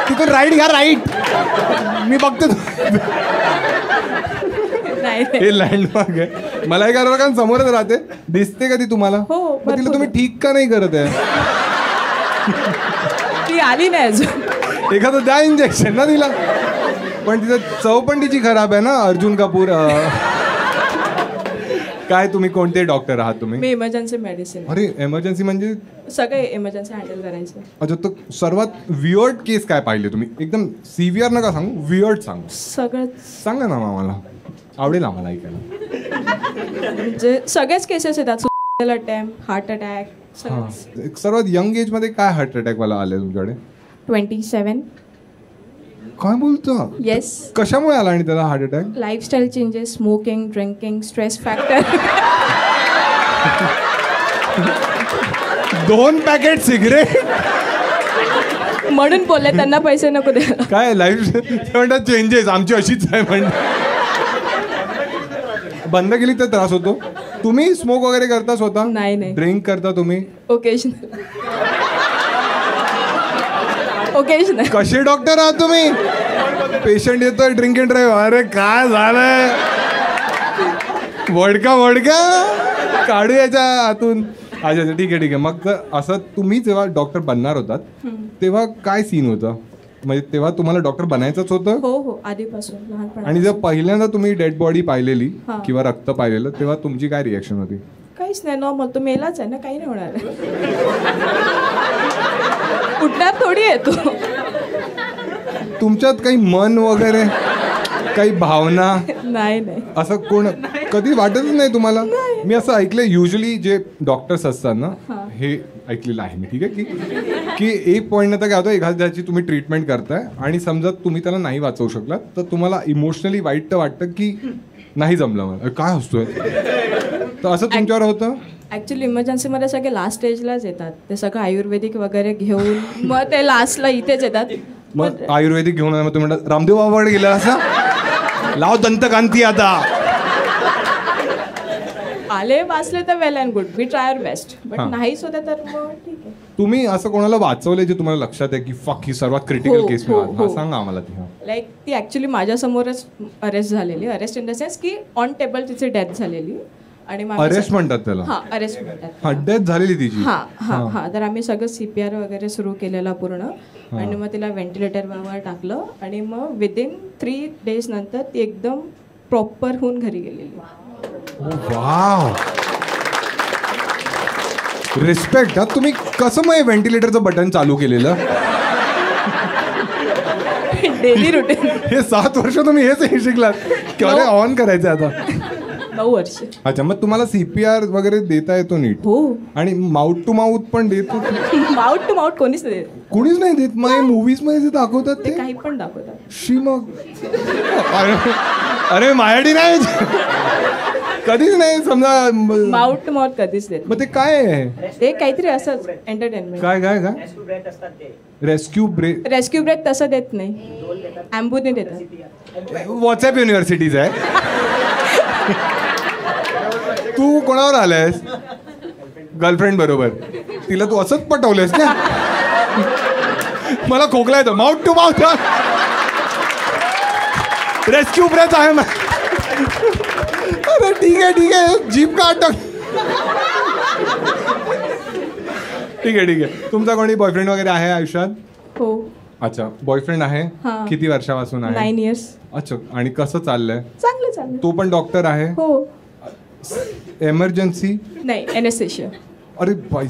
तिथून राईट घ्या, राईट. मी बघतो नाही नाही. हे लँडमार्क आहे. मलाई कारवा खान समोरच राहते, दिसते का ती तुम्हाला? हो, मग तिला भरपूर. तुम्ही ठीक का नाही करत आहे? ती आली नाही अजून. एखादं द्या इंजेक्शन ना तिला. पण तिचं चव पण तिची खराब आहे ना. अर्जुन कपूर काय तुम्ही कोणते डॉक्टर आहात तुम्ही? मी इमर्जन्सी मेडिसिन. अरे एमर्जन्सी म्हणजे? सगळे इमर्जन्सी हँडल करायचं. अच्छा, तर सर्वात वियर्ड केस काय पाहिले तुम्ही? एकदम सिव्हिअर नका सांगू, वियर्ड सांगू. सगळंच सांगा ना आम्हाला, आवडेल आम्हाला ऐकायला. म्हणजे सगळेच केसेस येतात. सुसाइडल अटेम्प्ट, हार्ट अटॅक, सगळंच. सर्वात यंग एज मध्ये काय हार्ट अटॅक वाला आले तुमच्याकडे? 27. काय बोलतो? येस. कशामुळे आला आणि त्याला heart attack? Lifestyle changes, smoking, drinking, stress factor. 2 packet cigarette. म्हणून बोलले त्यांना पैसे नको द्यायला. काय लाईफ म्हणतात चेंजेस आमची अशीच आहे म्हणजे. बंद केली तर त्रास होतो. तुम्ही स्मोक वगैरे करता स्वतः? नाही, नाही. ड्रिंक करता तुम्ही? ओकेजनल. ओकेजनल. कसे डॉक्टर आहात तुम्ही? पेशंट येतोय ड्रिंक अँड ड्राईव्ह. अरे काय झालंय? वडका काढू याच्या आतून. अच्छा ठीक आहे. मग तर असं तुम्ही जेव्हा डॉक्टर बनणार होतात तेव्हा काय सीन होतं? म्हणजे तेव्हा तुम्हाला डॉक्टर बनायचंच होतं? हो, आधीपासून लहानपणी. आणि जर पहिल्यांदा तुम्ही डेड बॉडी पाहिलेली हा. किंवा रक्त पाहिलेलं तेव्हा तुमची काय रिॲक्शन होती? काहीच नाही, नॉर्मल. तो मेलाच आहे ना, काही नाही होणार. उठणार थोडी आहे तो. तुमच्यात काही मन वगैरे, काही भावना नाही. असं कोण कधी वाटतच नाही तुम्हाला? मी असं ऐकलंय युजली जे डॉक्टर्स असतात ना, हे ऐकलेलं आहे मी, ठीक आहे, की एक पॉईंट नंतर काय होतं, एखाद्याची तुम्ही ट्रीटमेंट करताय आणि समजा तुम्ही त्याला नाही वाचवू शकलात तर तुम्हाला इमोशनली वाईट तर वाटतं की नाही जमलं मला, काय असतोय. तर असं तुमच्यावर होतं? ॲक्च्युली इमर्जन्सीमध्ये सगळे लास्ट स्टेजलाच येतात. ते सगळं आयुर्वेदिक वगैरे घेऊन मग ते लास्टला इथेच येतात. मग आयुर्वेदिक घेऊन मग तुम्ही म्हणता रामदेव बाबाकडे गेला असा, लाव दंतकांती आता. आले वाचले तर well and good, we try our best. But हां. नाहीच होते तर मग ठीक आहे. तुम्ही असं कोणाला वाचवलंय जे तुम्हाला लक्षात आहे की फक ही सर्वात क्रिटिकल हो, केस? हो. सांगा आम्हाला ती. लाईक ती ॲक्च्युली माझ्यासमोरच अरेस्ट झालेली. अरेस्ट इन द सेन्स की ऑन टेबल तिची डेथ झालेली. आणि मग अरेस्ट म्हणतात त्याला? हां, अरेस्ट म्हणतात. हा, डेथ झालेली तिची? हां. तर आम्ही सगळं CPR वगैरे सुरू केलेला पूर्ण. आणि मग तिला व्हेंटिलेटरवर टाकलं आणि मग विदिन 3 days नंतर ती एकदम प्रॉपर होऊन घरी गेलेली. Wow, respect. तुम्ही कसं मग व्हेंटिलेटरचं बटन चालू केलेलं? Daily routine. हे 7 वर्ष तुम्ही हेच शिकलात की अरे ऑन करायचं आता? 9 वर्ष. अच्छा, मग तुम्हाला CPR वगैरे देता येतो नीट? हो. आणि माउथ टू माउथ पण देतो? माउथ टू माउथ कोणीच नाही देत. कोणीच नाही देत? मग मूवीज मध्ये जे दाखवतात ते ते काही पण दाखवतात. शी मग अरे माझ्यासाठी नाही, कधीच नाही. समजा माउथ टू माउथ कधीच देत. मग ते काय आहे? ते काहीतरी असंच एंटरटेनमेंट. काय रेस्क्यू ब्रेक? रेस्क्यू ब्रेक तसं देत नाही, ॲम्बुने देतात. व्हॉट्सॲप युनिव्हर्सिटीज आहे. तू कोणावर आलायस? गर्लफ्रेंड बरोबर. तिला तू असंच पटवलंयस ना? मला खोकला येतो. Mouth to mouth rescue break आहे. अरे ठीक आहे, जीप का अटक. ठीक आहे. तुमचा कोणी बॉयफ्रेंड वगैरे आहे आयुष्यात? हो. अच्छा, बॉयफ्रेंड आहे? हां. किती वर्षापासून आहे? 9 years. अच्छा, आणि कसं चाललंय? चांगलं चाललं. तो पण डॉक्टर आहे? हो. एमर्जन्सी? नाही, एनेस्थेशिया. अरे बाई,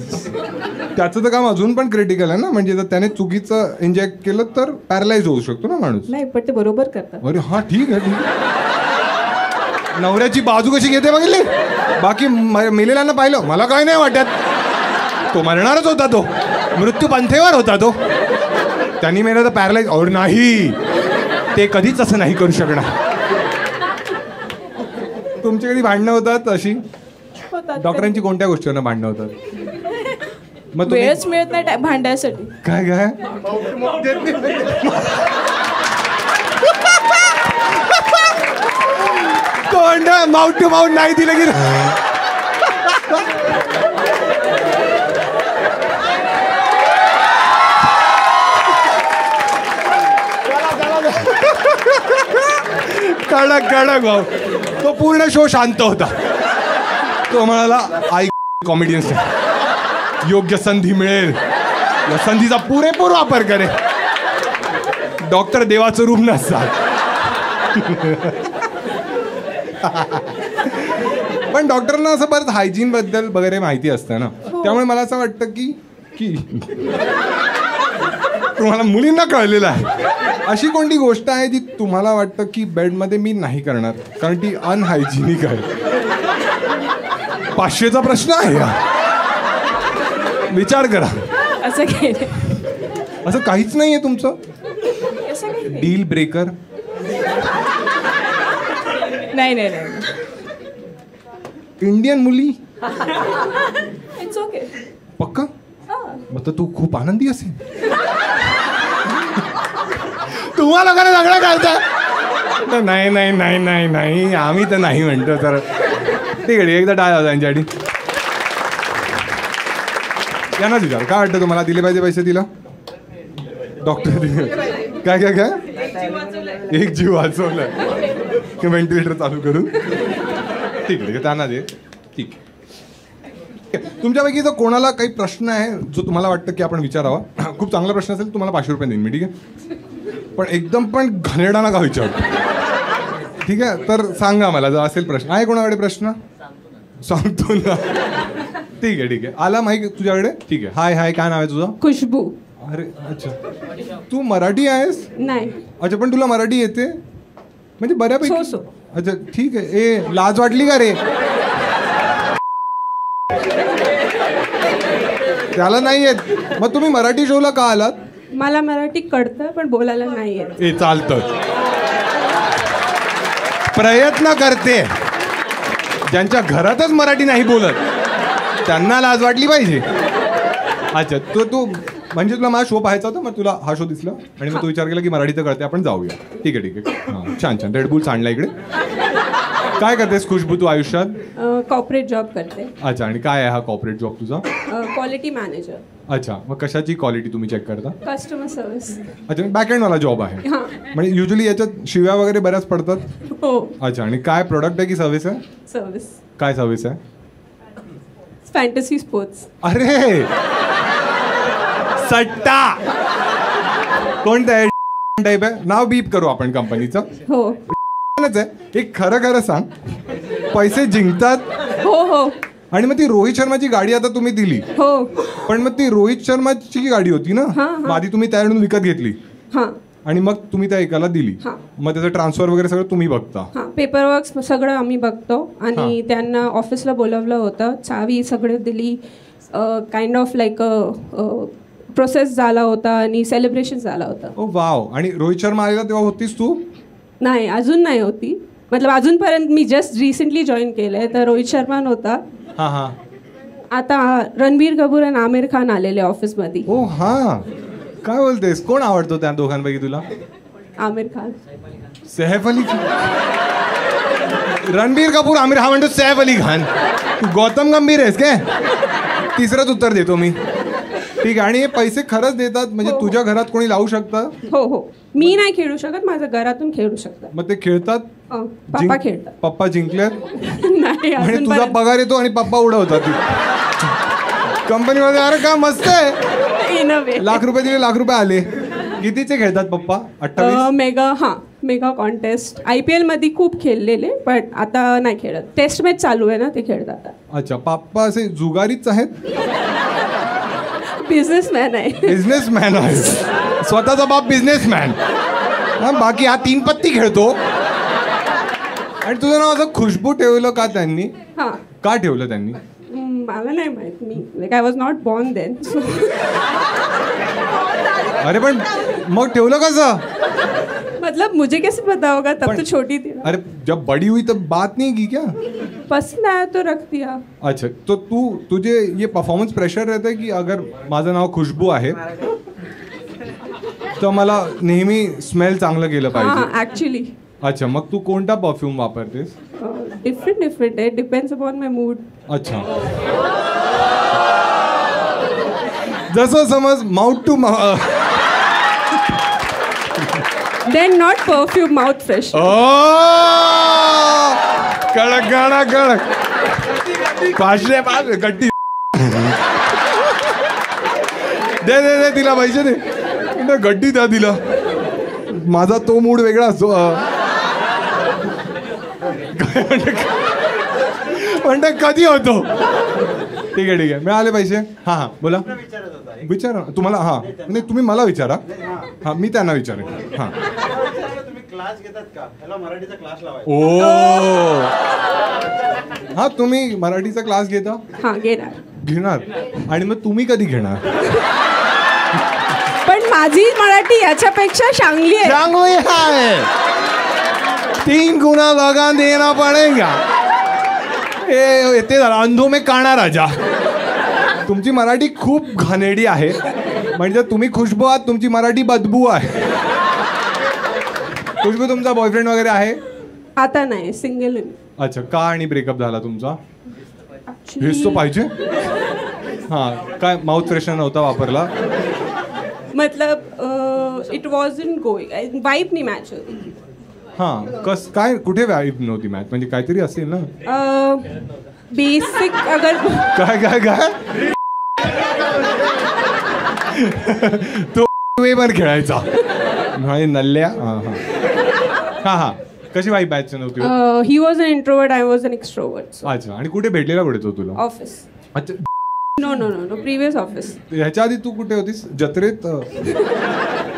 त्याचं तर काम अजून पण क्रिटिकल आहे ना. म्हणजे जर त्याने चुकीचं इंजेक्ट केलं तर पॅरालाइज होऊ शकतो ना माणूस. नाही, पण ते बरोबर करतात. अरे हा, ठीक आहे. नवऱ्याची बाजू कशी घेते बघितली? बाकी मेलेल्यांना पाहिलं, मला काय नाही वाटत. तो मरणारच होता, तो मृत्यू पंथेवर होता. तो त्यांनी मेलं तर पॅरालाइज. और नाही, ते कधीच असं नाही करू शकणार. तुमची कधी भांडणं होतात अशी? होतात. डॉक्टरांची कोणत्या गोष्टीवरनं भांडणं होतात? मग तुम्ही वेळच मिळत नाही भांडायसाठी. काय माउथ टू माउथ नाही दिलं की कडक कडक भाऊ. तो पूर्ण शो शांत होता. तो म्हणाला आई कॉमेडियन्स योग्य संधी मिळेल, या संधीचा पुरेपूर वापर करे. डॉक्टर देवाचं रूप नसतात. पण डॉक्टरांना असं बरंच हायजीन बद्दल वगैरे माहिती असतं ना, त्यामुळे मला असं वाटतं की तुम्हाला मुलींना कळलेलं आहे अशी कोणती गोष्ट आहे जी तुम्हाला वाटतं की बेडमध्ये मी नाही करणार कारण ती अनहायजिनिक आहे. 500चा प्रश्न आहे हा. विचार करा. असं काही नाही. असं काहीच नाहीये तुमचं असं काही नाही. Deal breaker? नाही नाही नाही. इंडियन मुली इट्स ओके. पक्का? मग तर तू खूप आनंदी असेल. तुम्हाला खरं सगळं कळतं. नाही नाही नाही नाही नाही आम्ही तर नाही म्हणतो. तर ठीक आहे, एकदा टाळा त्यांच्यासाठी. यांनाच विचार काय वाटतं तुम्हाला, दिले पाहिजे पैसे तिला? डॉक्टर काय काय काय एक जीव वाचवलाय की व्हेंटिलेटर चालू करून. ठीक आहे त्यांना दे. ठीक आहे. तुमच्यापैकी जर कोणाला काही प्रश्न आहे जो तुम्हाला वाटतं की आपण विचारावा, खूप चांगला प्रश्न असेल तुम्हाला 500 रुपये देईन मी. ठीक आहे, पण एकदम पण घाणेरडा नका विचारू. ठीक आहे, तर सांगा मला जर असेल प्रश्न. आहे कोणाकडे प्रश्न? सांगतो ना. ठीक आहे ठीक आहे. आला माहिती तुझ्याकडे? ठीक आहे. हाय हाय, काय नाव आहे तुझं? खुशबू. अरे अच्छा, तू मराठी आहेस? नाही. अच्छा, पण तुला मराठी येते म्हणजे बऱ्यापैकी? सो. अच्छा ठीक आहे. ए लाज वाटली का रे? त्याला नाही येत. मग तुम्ही मराठी शोला का आलात? मला मराठी कळतं पण बोलायला नाही येत. ए चालतं. प्रयत्न करते. ज्यांच्या घरातच मराठी नाही बोलत त्यांना लाज वाटली पाहिजे. अच्छा, तू म्हणजे तुला माझा शो पाहायचा होता, मग तुला हा शो दिसला आणि मग तू विचार केला की मराठीचं कळते, आपण जाऊया. ठीक आहे ठीक आहे. हां छान छान. रेडबुल्स आणला इकडे. काय करतेस खुशबू तू आयुष्यात? कॉर्पोरेट जॉब करते. अच्छा, आणि काय आहे हा कॉर्पोरेट जॉब तुझा? Quality manager. अच्छा, मग कशाची क्वालिटी तुम्ही चेक करता? Customer service. अच्छा, बॅकएंडवाला जॉब आहे. हां. म्हणजे युजली याच्यात शिव्या वगैरे बऱ्याच पडतात. हो. अच्छा, आणि काय प्रोडक्ट आहे की सर्व्हिस आहे? सर्व्हिस. काय सर्व्हिस आहे? Fantasy sports. अरे सट्टा कोणतं आहे? टाईप आहे. नाव बीप करू आपण कंपनीचं. हो आहे. एक खरं खरं सांग, पैसे जिंकतात? हो हो. आणि मग ती रोहित शर्माची गाडी आता तुम्ही दिली, हो. पण मग ती रोहित शर्माची गाडी होती ना, मग आधी तुम्ही त्याकडून विकत घेतली हां, आणि मग तुम्ही त्या एकाला दिली. हां. मग त्याचं ट्रान्सफर वगैरे सगळं तुम्ही बघता? हां, पेपरवर्क सगळं आम्ही बघतो. आणि त्यांना ऑफिसला बोलवलं होतं, चावी सगळं दिली. काइंड ऑफ लाईक प्रोसेस झाला होता आणि सेलिब्रेशन झाला होता. ओ वाव. आणि रोहित शर्मा आलेला तेव्हा होतीस तू? नाही, अजून नाही होती. मतलब अजूनपर्यंत मी जस्ट रिसेंटली जॉईन केलंय, तर रोहित शर्मा नव्हता. हां हां. आता रणबीर कपूर आणि आमिर खान आलेले ऑफिसमध्ये. ओ हां, काय बोलतेस? कोण आवडतो त्या दोघांपैकी तुला? आमिर खान. सैफ अली खान. रणबीर कपूर, आमिर हा म्हणतो सैफ अली खान. तू गौतम गंभीर आहेस काय? तिसरंच उत्तर देतो मी. ठीक आहे. आणि हे पैसे खरंच देतात म्हणजे तुझ्या घरात कोणी लावू शकतं? हो हो. मी नाही खेळू शकत, माझ्या घरातून खेळू शकतात. मग ते खेळतात? पप्पा खेळतात. पप्पा जिंकल्यात? नाही, म्हणजे तुझा अजूनपर्यंत. पगार येतो आणि पप्पा उडवतात कंपनीमध्ये. अरे काय मस्त आहे. In a way. लाख रुपये दिले, लाख रुपये आले. कितीचे खेळतात पप्पा? 28? मेगा कॉन्टेस्ट IPL मध्ये खूप खेळलेले, पण आता नाही खेळत. टेस्ट मॅच चालू आहे ना, ते खेळतात. अच्छा, पप्पा असे जुगारीच आहेत? बिझनेसमॅन आहे. बिझनेसमॅन आहे. स्वतःचा बाप बिझनेसमॅन. बाकी हा 3 पत्ती खेळतो. आणि तुझं नाव असं खुशबू ठेवलं का त्यांनी? हां. का ठेवलं त्यांनी? मला नाही माहित. मी like I was not born then. अरे पण मग ठेवलं कसं? मतलब मुझे कैसे पता होगा, तब तो छोटी थी. अरे जब बड़ी हुई तब बात नहीं की क्या? पसंद आया तो रख दिया. अच्छा, तो तुझे ये परफॉर्मेंस प्रेशर रहता है की अगर माझं नाव खुशबू आहे तर मला नेहमी स्मेल चांगलं केलं पाहिजे? ॲक्च्युली अच्छा, मग तू कोणता परफ्यूम वापरतेस? डिफरंट आहे, डिपेंड्स अपॉन माय मूड. अच्छा, जसं समज mouth to then not perfume, mouth fresh. कडक कडक कडक 500 गड्डी दे दे दे तिला पैसे दे, गड्डी द्या तिला. माझा तो मूड वेगळा असतो. म्हणते कधी होतो. ठीक आहे मिळाले पैसे. हां हां बोला, विचारा तुम्हाला. हां नाही तुम्ही मला विचारा. हां मी त्यांना विचारेन. हां क्लास घेतात का? ह्याला मराठीचा क्लास लावायचा. ओ हां, तुम्ही मराठीचा क्लास घेता? हां घेणार. आणि मग तुम्ही कधी घेणार? पण माझी मराठी याच्यापेक्षा चांगली आहे. चांगली आहे. 3 गुना लगा देना पडेगा. ते झालं अंधो में काना राजा. तुमची मराठी खूप घाणेरडी आहे. म्हणजे तुम्ही खुशबू आहात, तुमची मराठी बदबू आहे. खुशबू तुमचा बॉयफ्रेंड वगैरे आहे? आता नाही, सिंगल. अच्छा, का आणि ब्रेकअप झाला तुमचा? हेच तो पाहिजे. हां, काय माउथ फ्रेशनर नव्हता वापरला? मतलब इट वॉजंट गोइंग, वाइब नाही मॅच होती. हां, काय कुठे वाईब नव्हती मॅच? म्हणजे काहीतरी असेल ना. बेसिक अगर काय काय काय तो वे पण खेळायचा नल्ल्या. हां हां हां हां, कशी वाईब मॅच नव्हती? He was an introvert, I was an extrovert. अच्छा, आणि कुठे भेटलेला कुठे तो तुला? ऑफिस. अच्छा, नो प्रिव्हियस ऑफिस. ह्याच्या आधी तू कुठे होतीस? जत्रेत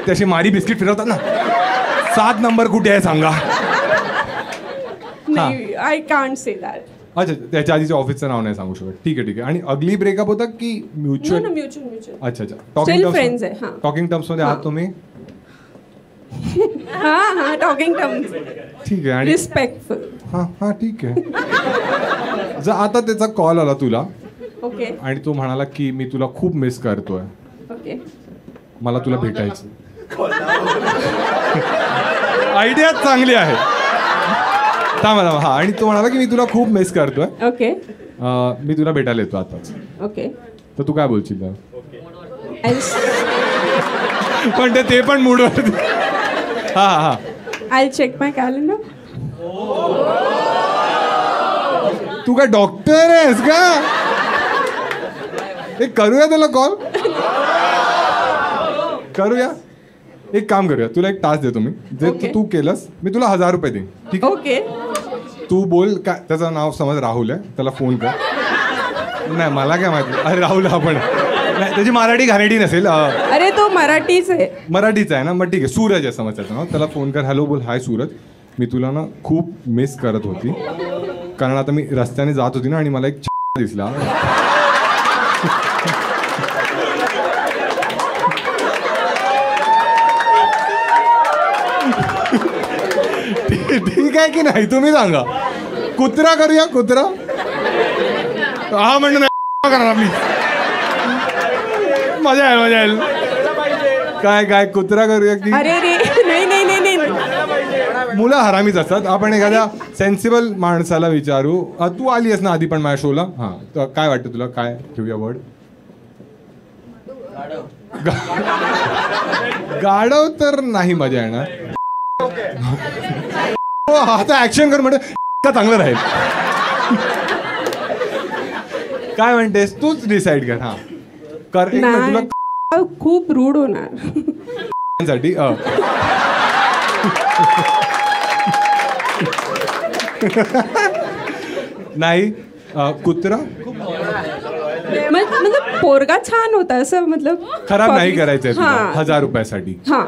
त्याशी मारी बिस्किट फिरवतात ना. 7 नंबर कुठे आहे सांगा. नाही, आय कांट से दॅट. अच्छा, त्याच्या आधीच्या ऑफिसचं नाव नाही सांगू शकत. ठीक आहे. आणि अगली ब्रेकअप होता की म्युच्युअल? म्युच्युअल. अच्छा, स्टील फ्रेंड्स आहे. टॉकिंग टर्म्स मध्ये आहात तुम्ही? हां टॉकिंग टर्म्स. ठीक आहे. आणि रिस्पेक्टफुल. हां ठीक आहे. जर आता त्याचा कॉल आला तुला, ओके, आणि तो म्हणाला की मी तुला खूप मिस करतोय, ओके, मला तुला भेटायचं. आयडिया चांगली आहे. थांबा. हा, आणि तो म्हणाला की मी तुला खूप मिस करतोय, ओके, मी तुला भेटायला येतो आताच. ओके, तर तू काय बोलशील? पण ते पण मूडवर. हा आय चेक माय कॅलेंडर. तू काय डॉक्टर आहेस का? एक करूया त्याला कॉल. करूया. एक काम करूया, तुला एक टास्क देतो मी. जे तू केलंस मी तुला 1000 रुपये देईन. ठीक आहे? ओके. तू बोल काय, त्याचं नाव समज राहुल आहे, त्याला फोन कर. नाही मला काय माहिती. अरे राहुल आपण नाही, त्याची मराठी घाणेरडी नसेल. अरे तो मराठीच आहे. मराठीचा आहे ना, मग ठीक आहे. सूरज आहे समज त्याचं नाव. त्याला फोन कर. हॅलो बोल, हाय सूरज, मी तुला ना खूप मिस करत होती, कारण आता मी रस्त्याने जात होती ना आणि मला एक दिसला. ठीक आहे की नाही तुम्ही सांगा. कुत्रा करूया, कुत्रा. हा म्हणणं नाही करणार मी. मजा येईल. काय कुत्रा करूया की? अरे रे नाही. मुलं हरामीच असतात. आपण एखाद्या सेन्सिबल माणसाला विचारू. तू आली आहेस ना आधी पण माझ्या शोला. हां, तर काय वाटतं तुला, काय ठेवूया वर्ड? गाढव तर नाही मजा येणार. हो, आता ऍक्शन कर म्हणत का चांगलं राहील. काय म्हणतेस तूच डिसाइड कर. हां कर. एक मिनिट, तुला खूप रूड होणार साठी. नाही कुत्रा मतलब पोरगा छान होता असं, मतलब खराब नाही करायचंय तुला. हां. 1000 रुपयासाठी. हां,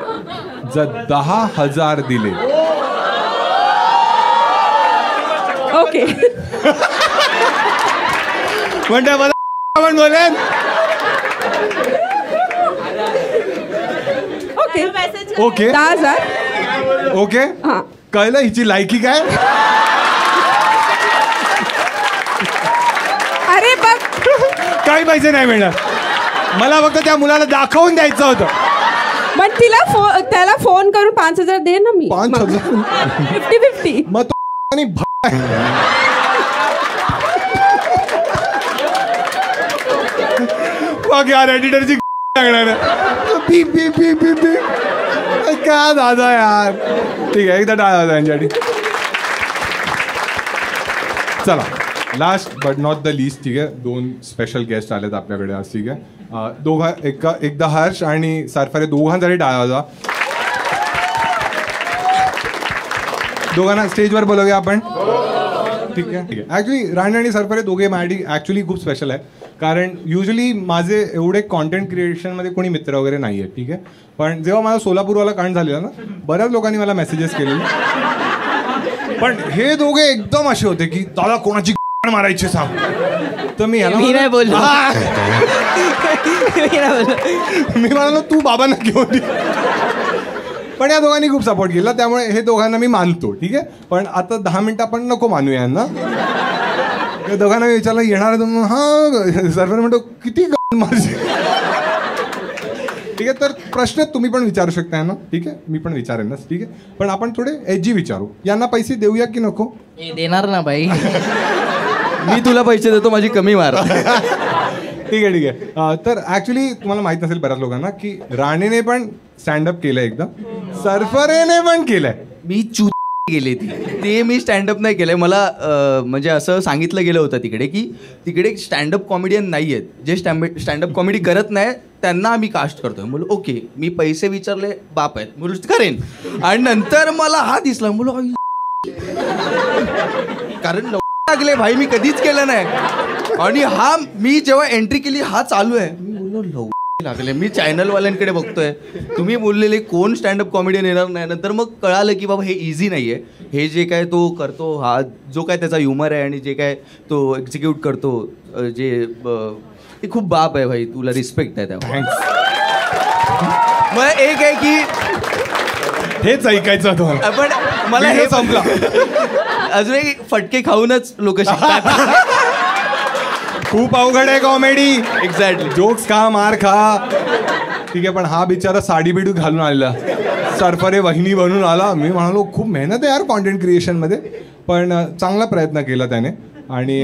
जर 10,000 दिले. ओके. म्हणते मला पण बोलेन. ओके 10,000. ओके. हां, कळलं हिची लायकी काय. अरे बघ काही पैसे नाही मिळणार मला, फक्त त्या मुलाला दाखवून द्यायचं होतं. पण त्याला फोन करून 5,000 दे ना मी. 5,000 50-50. मग तो आणि बघ यार एडिटरची लागणार P P P P P काय दादा यार. ठीक आहे एकदा टाळा त्यांच्यासाठी. चला last but not the list. ठीक आहे 2 स्पेशल गेस्ट आलेत आपल्याकडे आज. ठीक आहे एकदा हर्ष आणि सरफरे दोघांसाठी टाळा होता. दोघांना स्टेजवर बोलवूया आपण. ठीक आहे ॲक्च्युली राणी आणि सरफरे दोघे माझ्यासाठी ॲक्च्युली खूप स्पेशल आहे. कारण युजली माझे एवढे कॉन्टेंट क्रिएशनमध्ये कोणी मित्र वगैरे नाही आहेत. ठीक आहे पण जेव्हा माझा सोलापूरवाला कांड झालेला ना बऱ्याच लोकांनी मला मेसेजेस केले. पण हे दोघे एकदम असे होते की दादा कोणाची मारायची सांग. तर मी नाही बोललो. मी म्हणालो तू बाबांना घेऊन. पण या दोघांनी खूप सपोर्ट केला त्यामुळे हे दोघांना मी मानतो. ठीक आहे पण आता 10 मिनिटं आपण नको मानू यांना. या दोघांना विचारलं येणार हा सर्व म्हणतो किती माझी. ठीक आहे तर प्रश्न तुम्ही पण विचारू शकताय ना. ठीक आहे मी पण विचारेनच. ठीक आहे पण आपण थोडे एजी विचारू. यांना पैसे देऊया की नको. देणार ना बाई. मी तुला पैसे देतो माझी कमी मार. ठीक आहे तर ॲक्च्युली तुम्हाला माहित असेल बऱ्याच लोकांना की राणीने पण स्टँडअप केलंय एकदा. सरफरेने पण केलंय. मी गेले ते मी स्टँडअप नाही केलंय. मला म्हणजे असं सांगितलं गेलं होतं तिकडे की तिकडे स्टँडअप कॉमेडियन नाही आहेत जे स्टँडअप कॉमेडी करत नाही त्यांना आम्ही कास्ट करतोय. बोलो ओके मी पैसे विचारले बाप आहेत बोलू करेन. आणि नंतर मला हा दिसला बोलो कारण लागले भाई मी कधीच केलं नाही. आणि हा मी जेव्हा एंट्री केली हा चालू आहे मी बोललो लागले. मी चॅनलवाल्यांकडे बघतोय तुम्ही बोललेले कोण स्टँडअप कॉमेडियन येणार नाही. नंतर मग कळालं की बाबा हे इझी नाही आहे. हे जे काय तो करतो हा जो काय त्याचा ह्युमर आहे आणि जे काय तो एक्झिक्यूट करतो जे ते खूप बाप आहे भाई. तुला रिस्पेक्ट आहे त्यावर. मग एक आहे की हेच ऐकायचं होतं पण मला हे संपला. अजून एक फटके खाऊनच लोक शिकतात. खूप अवघड आहे कॉमेडी. एक्झॅक्टली जोक्स खा मार खा. ठीक आहे पण हा बिचारा साडी बिडू घालून आलेला सरफरे वहिनी बनून आला. मी म्हणालो खूप मेहनत आहे यार कॉन्टेंट क्रिएशनमध्ये. पण चांगला प्रयत्न केला त्याने. आणि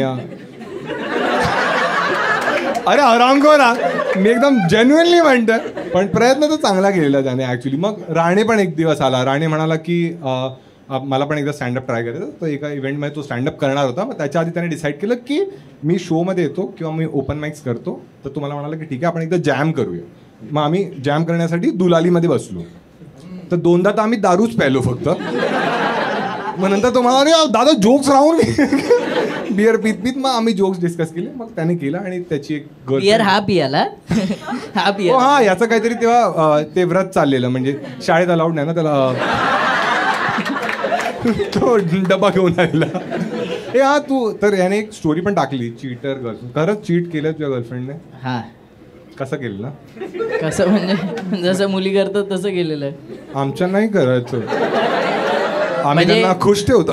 अरे आरामखोर ना मी एकदम जेन्युइनली म्हणतोय. पण प्रयत्न तर चांगला केलेला त्याने ॲक्च्युली. मग राणे पण एक दिवस आला. राणे म्हणाला की मला पण एकदा स्टँडअप ट्राय करायचं. तर एका इव्हेंटमध्ये तो स्टँडअप करणार होता. मग त्याच्या आधी त्याने डिसाईड केलं की मी शोमध्ये येतो किंवा मी ओपन माइक्स करतो. तर तुम्हाला म्हणाला की ठीक आहे आपण एकदा जॅम करूया. मग आम्ही जॅम करण्यासाठी दुलालीमध्ये बसलो. तर 2दा तर आम्ही दारूच प्यायलो फक्त. मग नंतर तो म्हणाला अरे दादा जोक्स राहून बिअर पीत पीत मग आम्ही जोक्स डिस्कस केले. मग त्याने केलं आणि त्याची एक बिअर हा पियाला हा पिया. हा याचं काहीतरी तेव्हा ते व्रत चाललेलं म्हणजे शाळेत अलाउड नाही ना त्याला. तो डबा घेऊन आलेला. हे हा तू तर याने एक स्टोरी पण टाकली चीटर गर्लफ्रेंड. खरंच चीट केलं तुझ्या गर्लफ्रेंडने. हा कसं केलं ना. कसं म्हणजे जसं मुली करतात तसं केलेलं आहे. आमच्या नाही करायचं आम्ही म्हणजे- त्यांना खुश ठेवतो.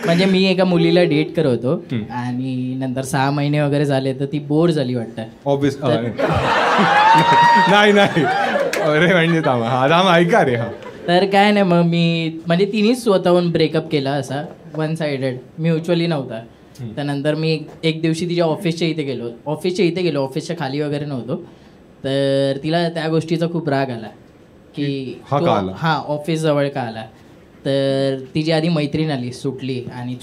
म्हणजे मी एका मुलीला डेट करत होतो आणि नंतर 6 महिने वगैरे झाले तर ती बोर झाली वाटतं. ऑब्विस नाही नाही अरे म्हणजे थांबा ऐका रे. हा तर काय नाही मग मी म्हणजे तिनेच स्वतःहून ब्रेकअप केला असा 1 साइडेड. म्युच्युअली नव्हता. त्यानंतर मी एक दिवशी तिच्या ऑफिसच्या इथे गेलो. ऑफिसच्या खाली वगैरे नव्हतो. तर तिला त्या गोष्टीचा खूप राग आला की हा ऑफिस जवळ का आला. तर तिची आधी मैत्रीण आली सुटली आणि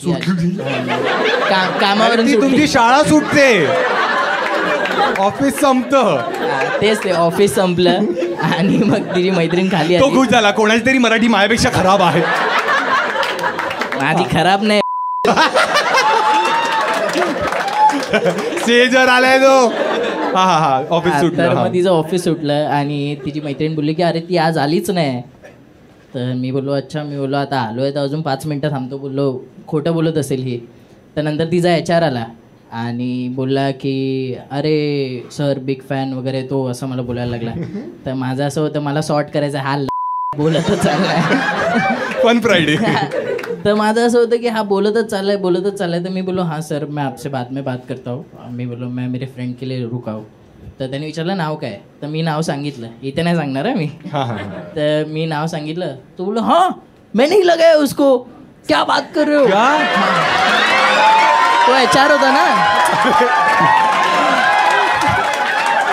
कामावरून तुमची शाळा सुटते ऑफिस संपतं. तेच ते ऑफिस संपलं आणि मग तिची मैत्रीण खाली तो खुश झाला. कोणाची तरी मराठी माझ्यापेक्षा खराब आहे. माझी खराब नाही स्टेजवर आलाय तो. हा ऑफिस सुटलं. तर मग तिचं ऑफिस सुटलं आणि तिची मैत्रीण बोलली की अरे ती आज आलीच नाही. तर मी बोललो अच्छा. मी बोललो आता आलो आहे तर अजून 5 मिनटं थांबतो. बोललो खोटं बोलत असेल ही. तर नंतर तिचा HR आला आणि बोलला की अरे सर बिग फॅन वगैरे तो असं मला बोलायला लागला. तर माझं असं होतं मला सॉर्ट करायचं हा बोलतच चाललाय फन फ्रायडे. तर माझं असं होतं की हा बोलतच चाललाय तर मी बोलो हाँ सर मैं आपसे बाद में बात करता हूँ. मी बोलो मैं मेरे फ्रेंड के लिए रुका हूँ. तर त्याने विचारलं नाव काय, तर मी नाव सांगितलं. इथे नाही सांगणार आहे मी. तर मी नाव सांगितलं. तो बोलो हाँ मैं नहीं लगाया उसको, क्या बात कर रहे हो. तो HR होता ना.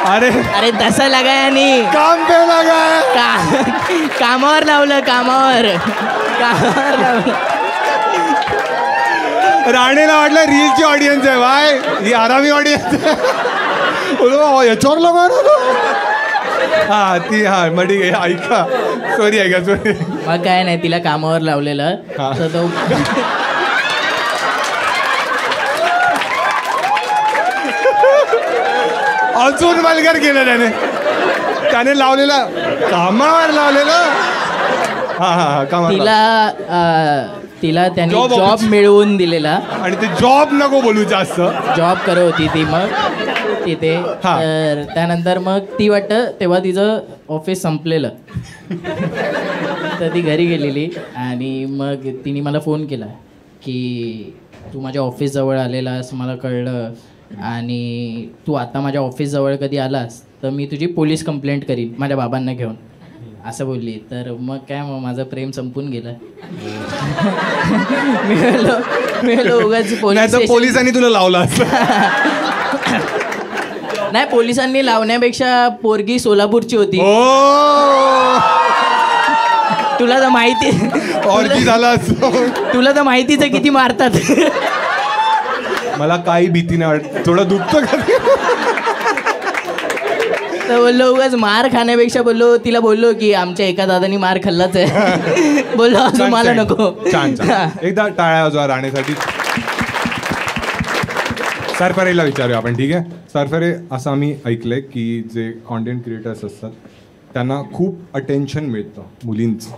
अरे तसं लगाया नाही, काम पे लगाया. कामावर लावलं. राणेला वाटलं रीलची ऑडियन्स आहे बाय, ही आरामी ऑडियन्स आहे. याच्यावर लगा हा ती हा मडी ऐका सॉरी मग काय नाही, तिला कामावर लावलेलं. तर तो अजून वल्गर केलं त्याने लावलेलं कामावर लावलेलं. हा कामावर तिला त्यांनी जॉब मिळवून दिलेला. आणि ते जॉब नको बोलू जास्त. जॉब करत होती ती मग तिथे. तर त्यानंतर मग ती वाटतं तेव्हा तिचं ऑफिस संपलेलं. तर ती घरी गेलेली आणि मग तिने मला फोन केला की तू माझ्या ऑफिसजवळ आलेलास मला कळलं, आणि तू आता माझ्या ऑफिसजवळ कधी आलास तर मी तुझी पोलीस कंप्लेंट करीन माझ्या बाबांना घेऊन, असं बोलली. तर मग काय मग माझं प्रेम संपून गेलं. मी उगाच पोलिसांनी तुला लावला. नाही, पोलिसांनी लावण्यापेक्षा पोरगी सोलापूरची होती. तुला तर माहिती झाला. तुला तर माहितीच आहे किती मारतात. मला काही भीती नाही वाटत, थोडं दुखतं. तर बोललो उगाच मार खाण्यापेक्षा तिला बोललो की आमच्या एका दादानी मार खाल्लाच आहे. बोललो अजून मला नको. छान. एकदा टाळ्या वाजवा राणेसाठी. सरफरेला विचारूया आपण, ठीक आहे. सरफरे, असं आम्ही ऐकलंय की जे कॉन्टेंट क्रिएटर्स असतात त्यांना खूप अटेन्शन मिळतं मुलींचं,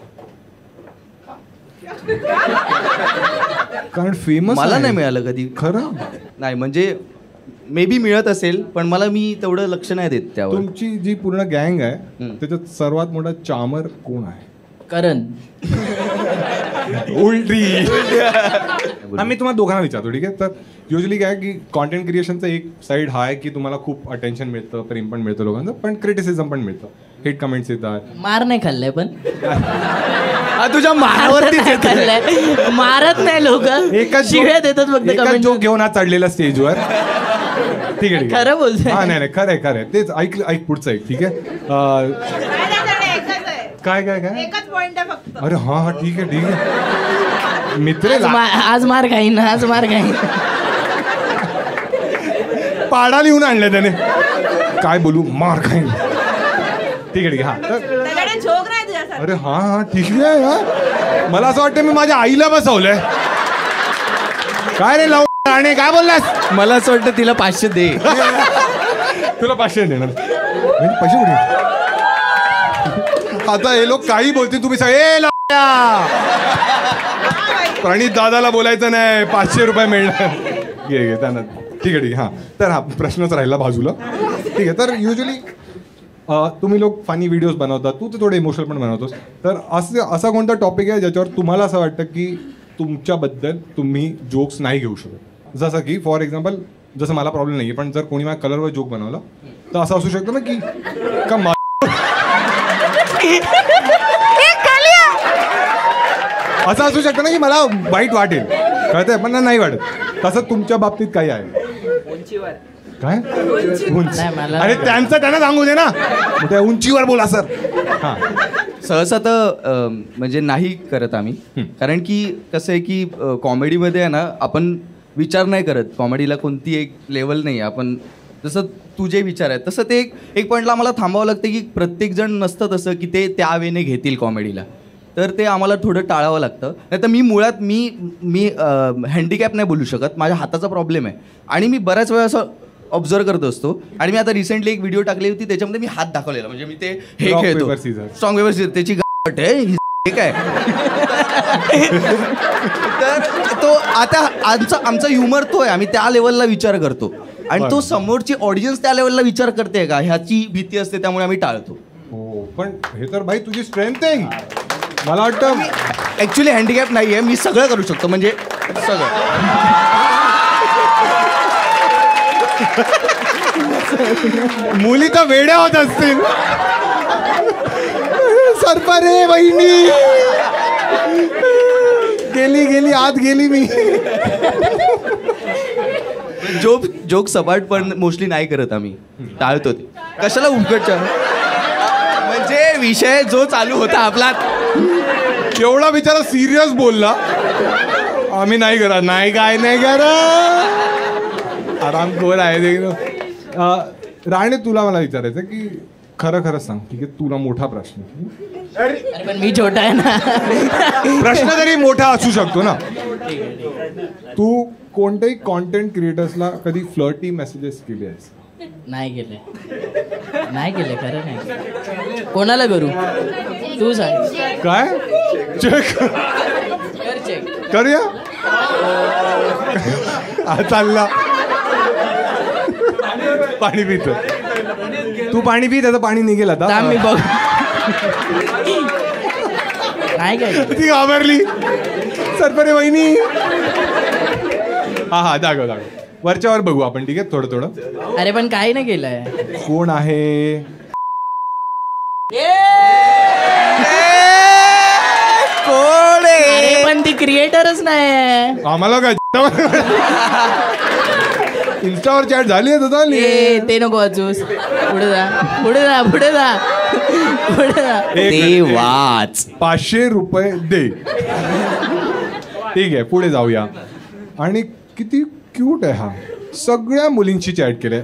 कारण फेमस. मला नाही मिळालं कधी. खरं नाही, म्हणजे मे बी मिळत असेल पण मी तेवढं लक्ष नाही देत त्यावर. तुमची जी पूर्ण गँग आहे त्याच्यात सर्वात मोठा चामर कोण आहे? करण. उलटी. मी तुम्हाला दोघांना विचारतो, ठीक आहे. तर युजली काय की कॉन्टेंट क्रिएशनचा एक साईड हा आहे की तुम्हाला खूप अटेन्शन मिळतं, प्रेम पण मिळतं लोकांचं, पण क्रिटिसिझम पण मिळतं, हेट कमेंट्स येतात. मार नाही खाल्लाय पण तुझ्या मारावरती खाल्लाय. मारत नाही लोक, शिव्या देतात फक्त. जो घेऊन आज चढलेला स्टेजवर. ठीक आहे, खरं बोलतोय. हा नाही खरंय तेच. ऐक पुढचं ऐक, ठीक आहे. काय काय काय एकच पॉइंट आहे फक्त. अरे हा ठीक आहे मित्र. आज मार खाईन, आज मार खाईन. पाडा लिहून आणलं त्याने, काय बोलू, मार खाईन. ठीक आहे. हा अरे हा ठीक आहे. हा मला असं वाटतं मी माझ्या आईला बसवलंय. काय रे राणे, काय बोललास? मला असं वाटतं तिला 500 दे. तुला 500 देणार पैसे कुठे? आता हे लोक काही बोलतील, तुम्ही सगळे प्रणित दादाला बोलायचं नाही, 500 रुपये मिळणार. घे त्यांना. ठीक आहे. हा तर हा प्रश्नच राहिला बाजूला. ठीक आहे. तर युजली तुम्ही लोक फनी व्हिडिओज बनवता, तू तर थोडे इमोशनल पण बनवतोस. तर असा कोणता टॉपिक आहे ज्याच्यावर तुम्हाला असं वाटतं की तुमच्याबद्दल तुम्ही जोक्स नाही घेऊ शकत? जसं की फॉर एक्झाम्पल, जसं मला प्रॉब्लेम नाही आहे, पण जर कोणी माझ्या कलरवर जोक बनवला तर असं असू शकतं ना की का असं असू शकतं ना की मला वाईट वाटेल, कळतंय, पण नाही वाटत. तसं तुमच्या बाबतीत काही आहे काय? अरे त्यांना सांगू दे ना, त्या उंचीवर बोला सर. हा सहसा तर म्हणजे नाही करत आम्ही, कारण की कसं आहे की कॉमेडीमध्ये आहे ना, आपण विचार नाही करत. कॉमेडीला कोणती एक लेवल नाही. आपण जसं तुझे विचार आहेत तसं ते एक पॉईंटला आम्हाला थांबावं लागतं की प्रत्येकजण नसतं तसं की ते त्या वेने घेतील कॉमेडीला. तर ते आम्हाला थोडं टाळावं लागतं. नाही तर मी मुळात मी हँडिकॅप नाही बोलू शकत. माझ्या हाताचा प्रॉब्लेम आहे आणि मी बऱ्याच वेळा असं ऑब्झर्व करत असतो. आणि मी आता रिसेंटली एक व्हिडिओ टाकली होती त्याच्यामध्ये मी हात दाखवलेला, म्हणजे मी ते हे खेळतो स्ट्रॉंग पेपर सीझर, त्याची काय. तर तो आता आमचा ह्युमर तो आहे, आम्ही त्या लेवलला विचार करतो आणि तो समोरची ऑडियन्स त्या लेवलला विचार करते का ह्याची भीती असते, त्यामुळे आम्ही टाळतो. हो, पण हे तर भाई तुझी स्ट्रेंथ आहे. मला वाटतं ऍक्च्युली हँडिकॅप नाहीये, मी सगळं करू शकतो, म्हणजे सगळं. मुली तर वेड्या होत असतील. सरपरे बहिणी गेली आत गेली मी. जोक सपाट पण मोस्टली नाही करत आम्ही, टाळतो ते. कशाला उघडच्या, म्हणजे विषय जो चालू होता आपला, एवढा बिचारा सिरियस बोलला. आम्ही नाही करत, नाही काय नाही करत, आरामखोर आहे ते. राणे, तुला मला विचारायचं की खरं सांग, ठीक आहे, तुला मोठा प्रश्न. अरे पण मी छोटा आहे ना. प्रश्न तरी मोठा असू शकतो ना. तू कोणत्याही कॉन्टेंट क्रिएटर्सला कधी फ्लर्टी मेसेजेस केले आहेस? नाही केले खरं नाही. कोणाला करू तू सांग. काय चेक कर चेक करूया. चालला पाणी पितो. तू पाणी पी, त्याचं पाणी निघेल आता. मी बघ. नाही काय ती घाबरली. सरपरे वहिनी. हा दाखव वरच्यावर बघू आपण, ठीक आहे, थोडं. अरे पण काही नाही केलंय. कोण आहे? कोण आहे? अरे पण ती क्रिएटरच नाही. आम्हाला काय इन्स्टावर चॅट झाली आहे तुझा? ते नको वाचूस. पुढे जा. ते वाच. 500 रुपये दे. ठीक आहे, पुढे जाऊया. आणि किती क्यूट आहे हा. सगळ्या मुलींची चॅट केले.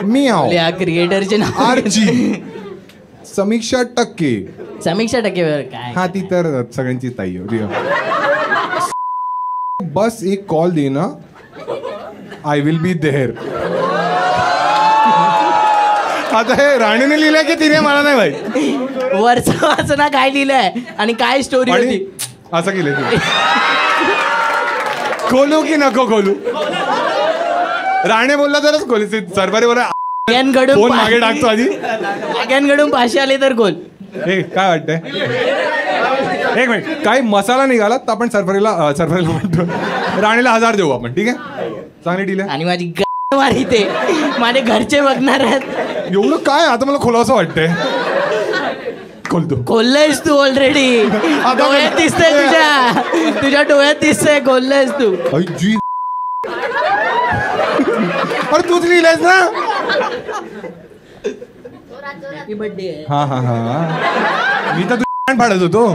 मी या क्रिएटरचे नाव आरजी, समीक्षा टक्के. काय हा, ती तर सगळ्यांची ताई होती. बस एक कॉल देना, आय विल बी देअर. आता हे राणीने लिहिलंय की तिने? मला नाही माहिती. वरचं वाचना काय लिहिलंय आणि काय स्टोरी होती. असं केलं तू. खोलू की नको खोलू? राणे बोलला तरच खोली. सरबारी बोला फोन मागे टाकतो आधी. माग्यांकडून 500 आले तर खोल. हे काय वाटतंय? एक मिनिट, काही मसाला निघाला तर आपण सरफरीला म्हणतो, राणीला 1000 देऊ आपण, ठीक आहे? चांगली डील आहे. आणि माझी मारी ते माझे घरचे बघणार आहेत. एवढं काय आता मला खोलावं वाटतंय. खोलतो. खोललंयस तू ऑलरेडी. डोळ्यात दिसतंय तुझ्या डोळ्यात दिसतंय. खोललंयस तू. अरे तूच लिहिलंयस ना? हा मी तर तुझ्या फाडत होतो.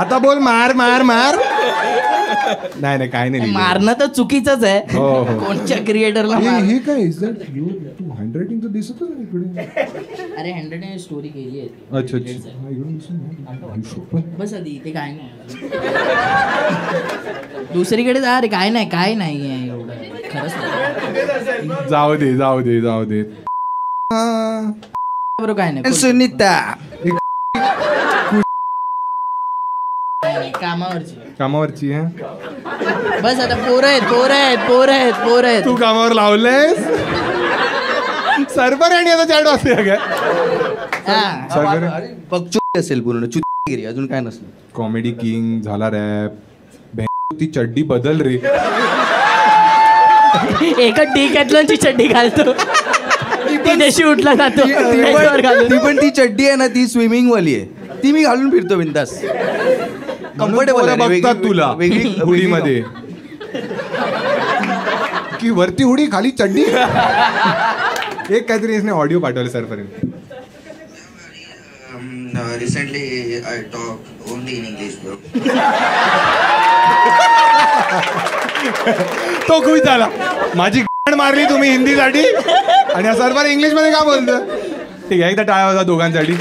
आता बोल. मार. नाही काय नाही. मारणं तर चुकीचंच आहे. हो. कोणत्या क्रिएटरला. हे काय तू हँडरायटिंग तर दिसत इकडे. अरे हँडरायटिंग स्टोरी केली आहे. अच्छा. बस आधी इथे काय नाही. दुसरीकडे जा रे. काय नाही एवढं खरंच. जाऊ दे. बरोबर काय नाही. सुनीता कामावरची आहे. बस आता पोरं आहेत. तू कामावर लावलंयस? सरपर आणि आता चॅट वाजते काय? पक्चुकी असेल पूर्ण. चुकीगिरी, अजून काय नसलं. कॉमेडी किंग झाला. रॅप. ती चड्डी बदल रे. एकच डिकॅथलॉनची चड्डी घालतो. ती देशी उठला जातो. ती पण ती चड्डी आहे ना, ती स्विमिंग वाली आहे. ती मी घालून फिरतो बिंदास. कम्फर्टेबल बघतात तुला हुडी मध्ये की वरती हुडी खाली चड्डी. एक काहीतरी इसने ऑडिओ पाठवले सरपर्यंत. Recently, I talk only in English, bro. तो खुश झाला. माझी मारली तुम्ही हिंदीसाठी आणि सरपर इंग्लिश मध्ये का बोलतो? ठीक आहे, एकदा टाळ्या होता दोघांसाठी.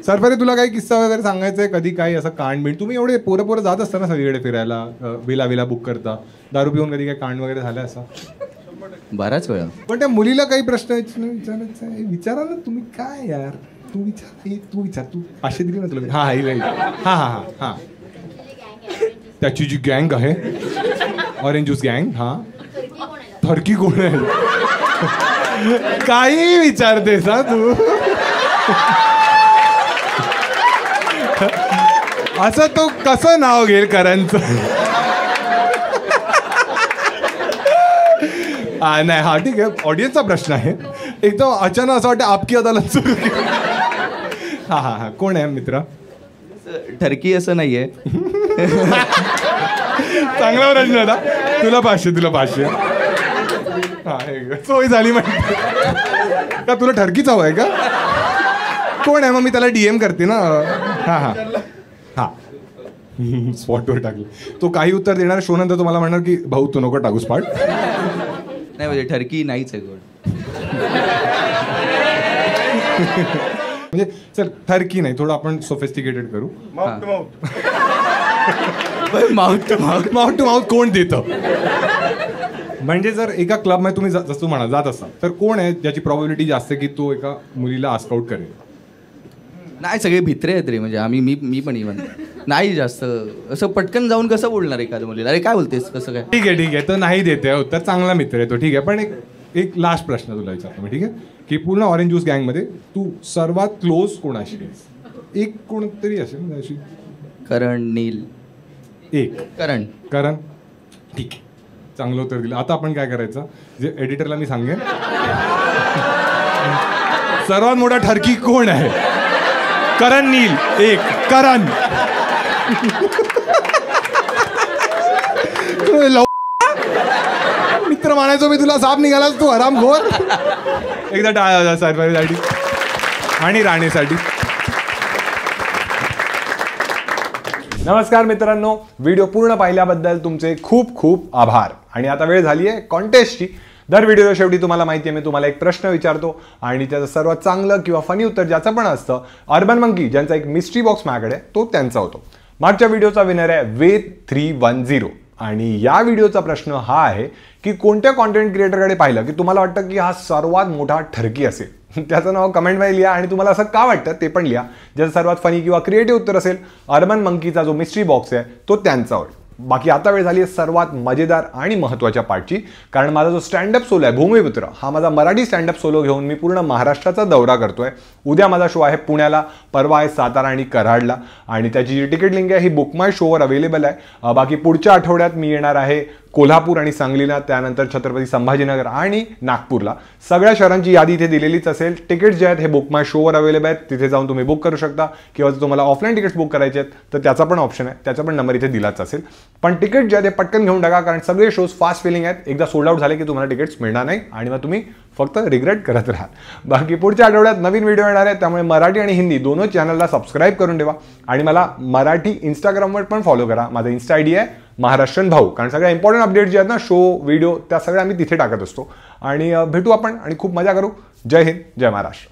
सरपरे, तुला काही किस्सा वगैरे सांगायचा आहे? कधी काही असं कांड बिंड? तुम्ही एवढे पोरं जात असता ना सगळीकडे फिरायला, विला बुक करता, दारू पिऊन कधी काही कांड वगैरे झालं असं? बराच वेळा. पण त्या मुलीला काही प्रश्न विचारायचा आहे? विचारा ना तुम्ही. काय यार, तू विचार. तू 500 दिली ना तुला? हा. त्याची जी गँग आहे, ऑरेंज ज्यूस गँग. हा, थर्की कोण आहे? काही विचारतेस हा तू. असं तो कसं नाव घेईल करणचं. नाही हा ठीक आहे, ऑडियन्सचा प्रश्न आहे. एकदम अचानक असं वाटतं आपकी अदालत सुरू केली. हा कोण आहे मित्र? ठरकी असं नाहीये. चांगला प्रश्न होता. तुला 500. हा सोय झाली माहिती का? तुला ठरकीच हवं आहे का? कोण आहे? मग मी त्याला DM करते ना. हा स्पॉटवर टाकले. तो काही उत्तर देणार, शो नंतर तुम्हाला म्हणणार की भाऊ तू नको टाकू स्पॉट. नाही म्हणजे ठरकी नाहीच आहे गोड. म्हणजे चल ठरकी नाही, थोडं आपण सोफिस्टिकेटेड करू. माउथ टू माउथ कोण देतं? म्हणजे जर एका क्लबमध्ये तुम्ही जसं म्हणा जात असाल तर कोण आहे ज्याची प्रॉबिलिटी जास्त की तो एका मुलीला आस्काउट करेल? नाही सगळे भित्रे आहेत रे. म्हणजे आम्ही मी पण इव्हन नाही जास्त असं पटकन जाऊन कसं बोलणार एखाद्या मुलीला, अरे काय बोलतेस कसं काय. ठीक आहे तर नाही देते उत्तर, चांगला मित्र आहे तो. ठीक आहे, पण एक लास्ट प्रश्न तुला विचारतो मी. ठीक आहे की पूर्ण ऑरेंज ज्यूस गँगमध्ये तू सर्वात क्लोज कोणाशी आहेस? एक कोणतरी असेल ना अशी. करण, नील. एक करण. ठीक आहे, चांगलं उत्तर दिलं. आता आपण काय करायचं, जे एडिटरला मी सांगेन सर्वात मोठा ठरकी कोण आहे? करण, नील. एक करण. मित्र मानायचो मी तुला, साप निघालास तू हरामखोर. एकदा टाळा साहेबांसाठी आणि राणेसाठी. नमस्कार मित्रांनो, व्हिडिओ पूर्ण पाहिल्याबद्दल तुमचे खूप खूप आभार. आणि आता वेळ झाली आहे कॉन्टेस्टची. दर व्हिडिओच्या शेवटी तुम्हाला माहिती आहे मी तुम्हाला एक प्रश्न विचारतो आणि त्याचं सर्वात चांगलं किंवा फनी उत्तर ज्याचं पण असतं, अर्बन मंकी ज्यांचा एक मिस्ट्री बॉक्स माझ्याकडे तो त्यांचा होतो. मागच्या व्हिडिओचा विनर आहे वेद310 आणि या व्हिडिओचा प्रश्न हा आहे की कोणत्या कॉन्टेंट क्रिएटरकडे पाहिलं की तुम्हाला वाटतं की हा सर्वात मोठा ठरकी असेल, त्याचं नाव कमेंटमध्ये लिहा आणि तुम्हाला असं का वाटतं ते पण लिहा. ज्याचं सर्वात फनी किंवा क्रिएटिव्ह उत्तर असेल, अर्बन मंकीचा जो मिस्ट्री बॉक्स आहे तो त्यांचा होईल. बाकी आता वेळ झाली आहे सर्वात मजेदार आणि महत्त्वाच्या पार्टची, कारण माझा जो स्टँडअप सोलो आहे भूमिपुत्र, हा माझा मराठी स्टँडअप सोलो घेऊन मी पूर्ण महाराष्ट्राचा दौरा करतोय. उद्या माझा शो आहे पुण्याला, परवा आहे सातारा आणि कराडला आणि त्याची जी तिकीट लिंक आहे ही बुक माय शोवर अवेलेबल आहे. बाकी पुढच्या आठवड्यात मी येणार आहे कोल्हापूर आणि सांगलीला, त्यानंतर छत्रपती संभाजीनगर आणि नागपूरला. सगळ्या शहरांची यादी इथे दिलेलीच असेल. तिकीट्स जे आहेत हे बुक माय शोवर अवेलेबल आहेत, तिथे जाऊन तुम्ही बुक करू शकता किंवा जर तुम्हाला ऑफलाईन तिकीट्स बुक करायचे आहेत तर त्याचा पण ऑप्शन आहे, त्याचा पण नंबर इथे दिलाच असेल. पण तिकीट जे आहे ते पटकन घेऊन टाका, कारण सगळे शोज फास्ट फिलिंग आहेत. एकदा सोल्ड आउट झाले की तुम्हाला तिकीट्स मिळणार नाही आणि मग तुम्ही फक्त रिग्रेट करत राहा. बाकी पुढच्या आठवड्यात नवीन व्हिडिओ येणार आहे, त्यामुळे मराठी आणि हिंदी दोनों चॅनलला सबस्क्राईब करून ठेवा आणि मला मराठी इंस्टाग्रामवर पण फॉलो करा. माझा इन्स्टा ID आहे महाराष्ट्रन भाऊ, कारण सगळ्या इम्पॉर्टंट अपडेट जे आहेत ना, शो व्हिडिओ त्या सगळ्या आम्ही तिथे टाकत असतो. आणि भेटू आपण आणि खूप मजा करू. जय हिंद, जय महाराष्ट्र.